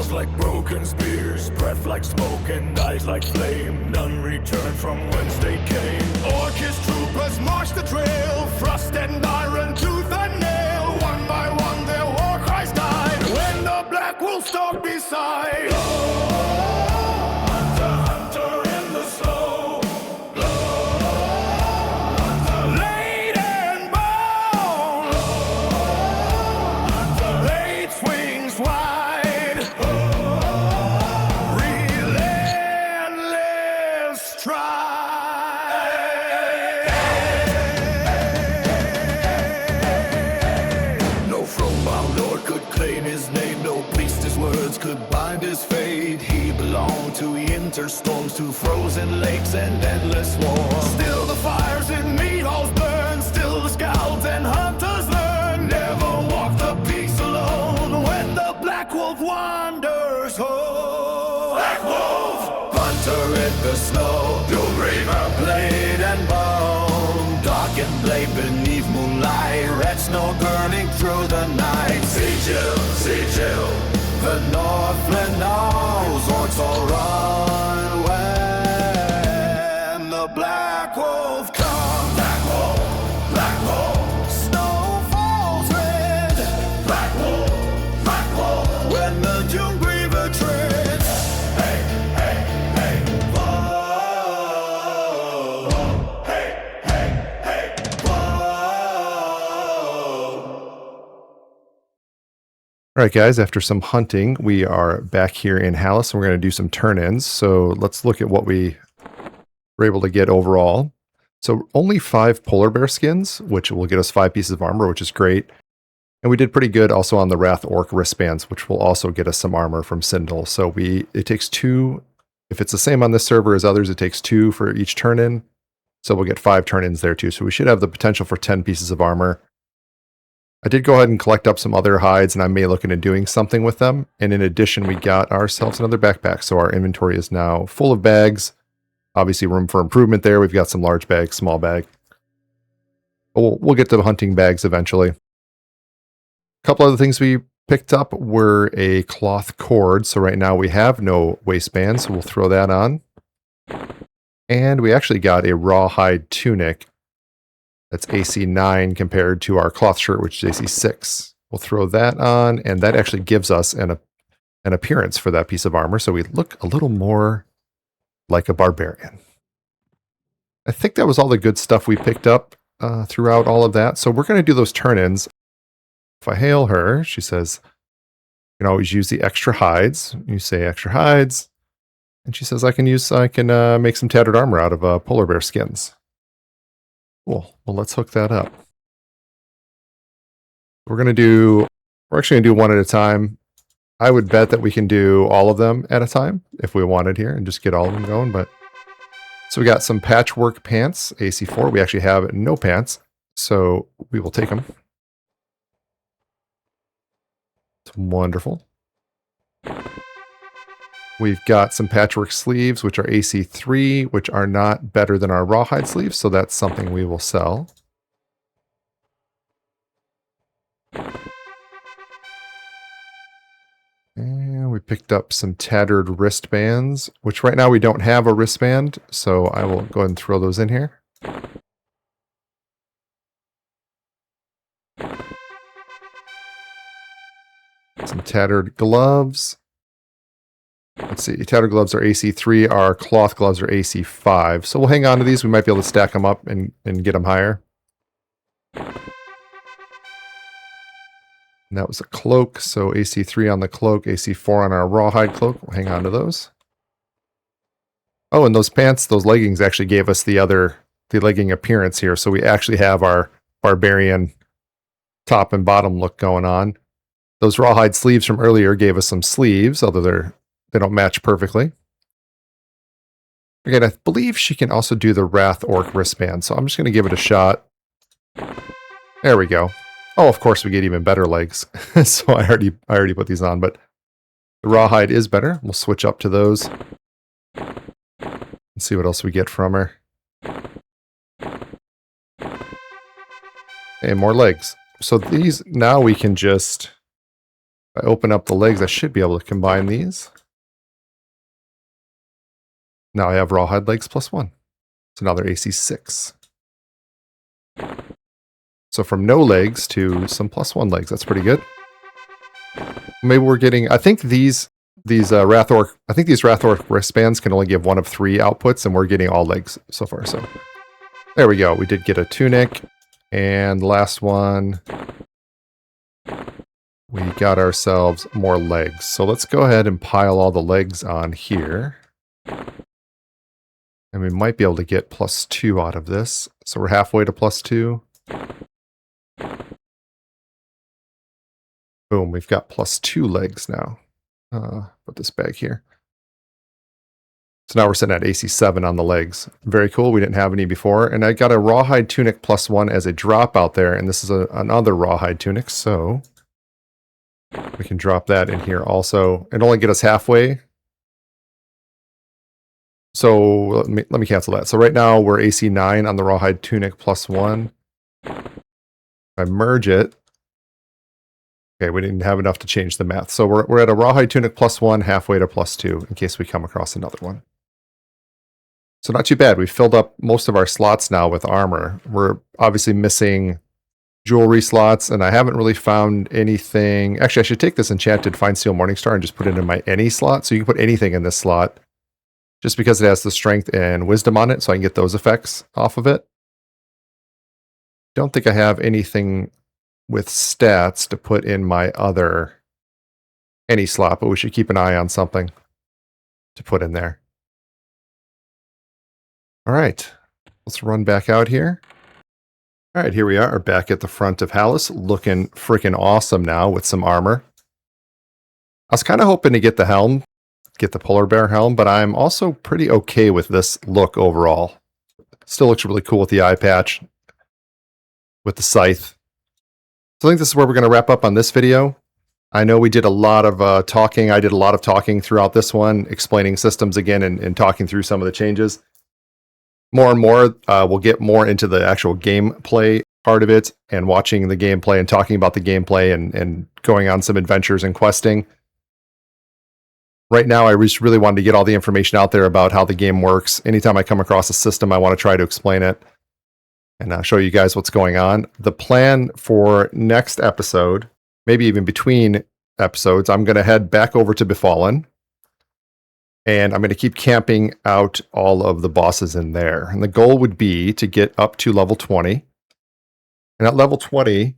Claws like broken spears, breath like smoke and eyes like flame. None return from whence they came. Orcish troopers march the trail, frost and iron tooth and nail. One by one their war cries died when the black wolf stalked beside. Hunter, hunter in the snow. Laden bone. Eight swings wide. Relentless stride. No throne-bound lord could claim his name. No priest his words could bind his fate. He belonged to winter storms, to frozen lakes and endless wars. Still the fires in meat halls burn. Still the scouts and hunters learn. Never walk the peace alone when the black wolf wanders home. Black wolf! Hunter in the snow. Doomreaver, blade and bone. Dark and blade beneath moonlight. Red snow burning through the night. Sigil, sigil. The Northland knows orcs all run when the black wolf comes. Black wolf, black wolf. Snow falls red. Black wolf, when the Doomreaver treads. Hey, hey, hey. Whoa. Hey, hey, hey. Whoa. All right, guys, after some hunting, we are back here in Hallis, and we're going to do some turn-ins. So let's look at what we were able to get overall. So only 5 polar bear skins, which will get us 5 pieces of armor, which is great. And we did pretty good also on the Wrath Orc wristbands, which will also get us some armor from Sindel. So it takes 2. If it's the same on this server as others, it takes 2 for each turn-in. So we'll get 5 turn-ins there too. So we should have the potential for 10 pieces of armor. I did go ahead and collect up some other hides, and I may look into doing something with them. And in addition, we got ourselves another backpack. So our inventory is now full of bags. Obviously, room for improvement there. We've got some large bags, small bag. But we'll get to the hunting bags eventually. A couple other things we picked up were a cloth cord. So right now we have no waistband, so we'll throw that on. And we actually got a rawhide tunic. That's AC 9 compared to our cloth shirt, which is AC 6. We'll throw that on, and that actually gives us an appearance for that piece of armor, so we look a little more like a barbarian. I think that was all the good stuff we picked up throughout all of that. So we're going to do those turn-ins. If I hail her, she says, you can always use the extra hides. You say extra hides, and she says I can make some tattered armor out of polar bear skins. Cool. Well, let's hook that up. We're actually going to do one at a time. I would bet that we can do all of them at a time if we wanted here and just get all of them going. But so we got some patchwork pants, AC 4. We actually have no pants, so we will take them. It's wonderful. We've got some patchwork sleeves, which are AC 3, which are not better than our rawhide sleeves, so that's something we will sell. And we picked up some tattered wristbands, which right now we don't have a wristband, so I will go ahead and throw those in here. Some tattered gloves. Let's see, tattered gloves are AC 3, our cloth gloves are AC 5. So we'll hang on to these. We might be able to stack them up and get them higher. And that was a cloak, so AC 3 on the cloak, AC 4 on our rawhide cloak. We'll hang on to those. Oh, and those pants, those leggings actually gave us the legging appearance here. So we actually have our barbarian top and bottom look going on. Those rawhide sleeves from earlier gave us some sleeves, although they don't match perfectly. Again, I believe she can also do the Wrath Orc wristband, so I'm just going to give it a shot. There we go. Oh, of course we get even better legs. So I already put these on, but the rawhide is better. We'll switch up to those and see what else we get from her. And more legs. So these, now we can just, If I open up the legs, I should be able to combine these. Now I have rawhide legs +1. So now they're AC 6. So from no legs to some +1 legs. That's pretty good. Maybe we're getting, I think these Wrathorc wristbands can only give 1 of 3 outputs, and we're getting all legs so far. So there we go. We did get a tunic, and the last one, we got ourselves more legs. So let's go ahead and pile all the legs on here. And we might be able to get +2 out of this. So we're halfway to +2. Boom, we've got +2 legs now. Put this back here. So now we're sitting at AC 7 on the legs. Very cool. We didn't have any before. And I got a rawhide tunic +1 as a drop out there. And this is another rawhide tunic. So we can drop that in here also. It only get us halfway. So let me cancel that. So right now we're AC 9 on the rawhide tunic +1. If I merge it. Okay, we didn't have enough to change the math. So we're at a rawhide tunic +1, halfway to +2, in case we come across another one. So not too bad. We've filled up most of our slots now with armor. We're obviously missing jewelry slots, and I haven't really found anything. Actually, I should take this enchanted Fine Steel Morningstar and just put it in my any slot. So you can put anything in this slot, just because it has the strength and wisdom on it, so I can get those effects off of it. Don't think I have anything with stats to put in my other any slot, but we should keep an eye on something to put in there. All right, let's run back out here. All right, here we are back at the front of Hallis, looking freaking awesome now with some armor. I was kind of hoping to get the helm, get the polar bear helm, but I'm also pretty okay with this look overall. Still looks really cool with the eye patch, with the scythe. So I think this is where we're going to wrap up on this video. I know we did a lot of talking. I did a lot of talking throughout this one, explaining systems again and talking through some of the changes. More and more, we'll get more into the actual gameplay part of it and watching the gameplay and talking about the gameplay and going on some adventures and questing. Right now, I just really wanted to get all the information out there about how the game works. Anytime I come across a system, I want to try to explain it and show you guys what's going on. The plan for next episode, maybe even between episodes, I'm going to head back over to Befallen, and I'm going to keep camping out all of the bosses in there. And the goal would be to get up to level 20. And at level 20,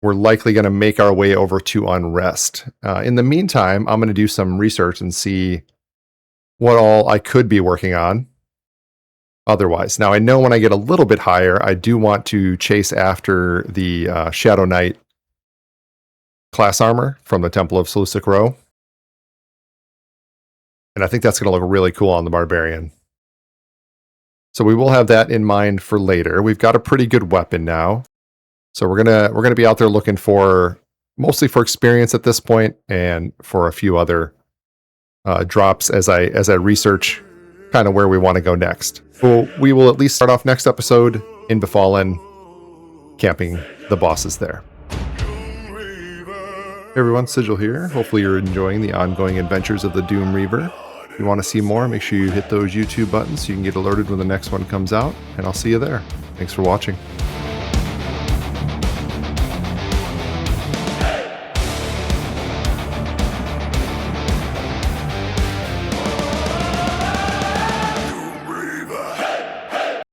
we're likely going to make our way over to Unrest. In the meantime, I'm going to do some research and see what all I could be working on otherwise. Now, I know when I get a little bit higher, I do want to chase after the Shadow Knight class armor from the Temple of Seleucid Row. And I think that's going to look really cool on the Barbarian. So we will have that in mind for later. We've got a pretty good weapon now. So we're gonna be out there looking for, mostly for experience at this point, and for a few other drops as I research kind of where we want to go next. We will at least start off next episode in Befallen, camping the bosses there. Hey everyone, Sigil here. Hopefully you're enjoying the ongoing adventures of the Doomreaver. If you want to see more, make sure you hit those YouTube buttons so you can get alerted when the next one comes out, and I'll see you there. Thanks for watching.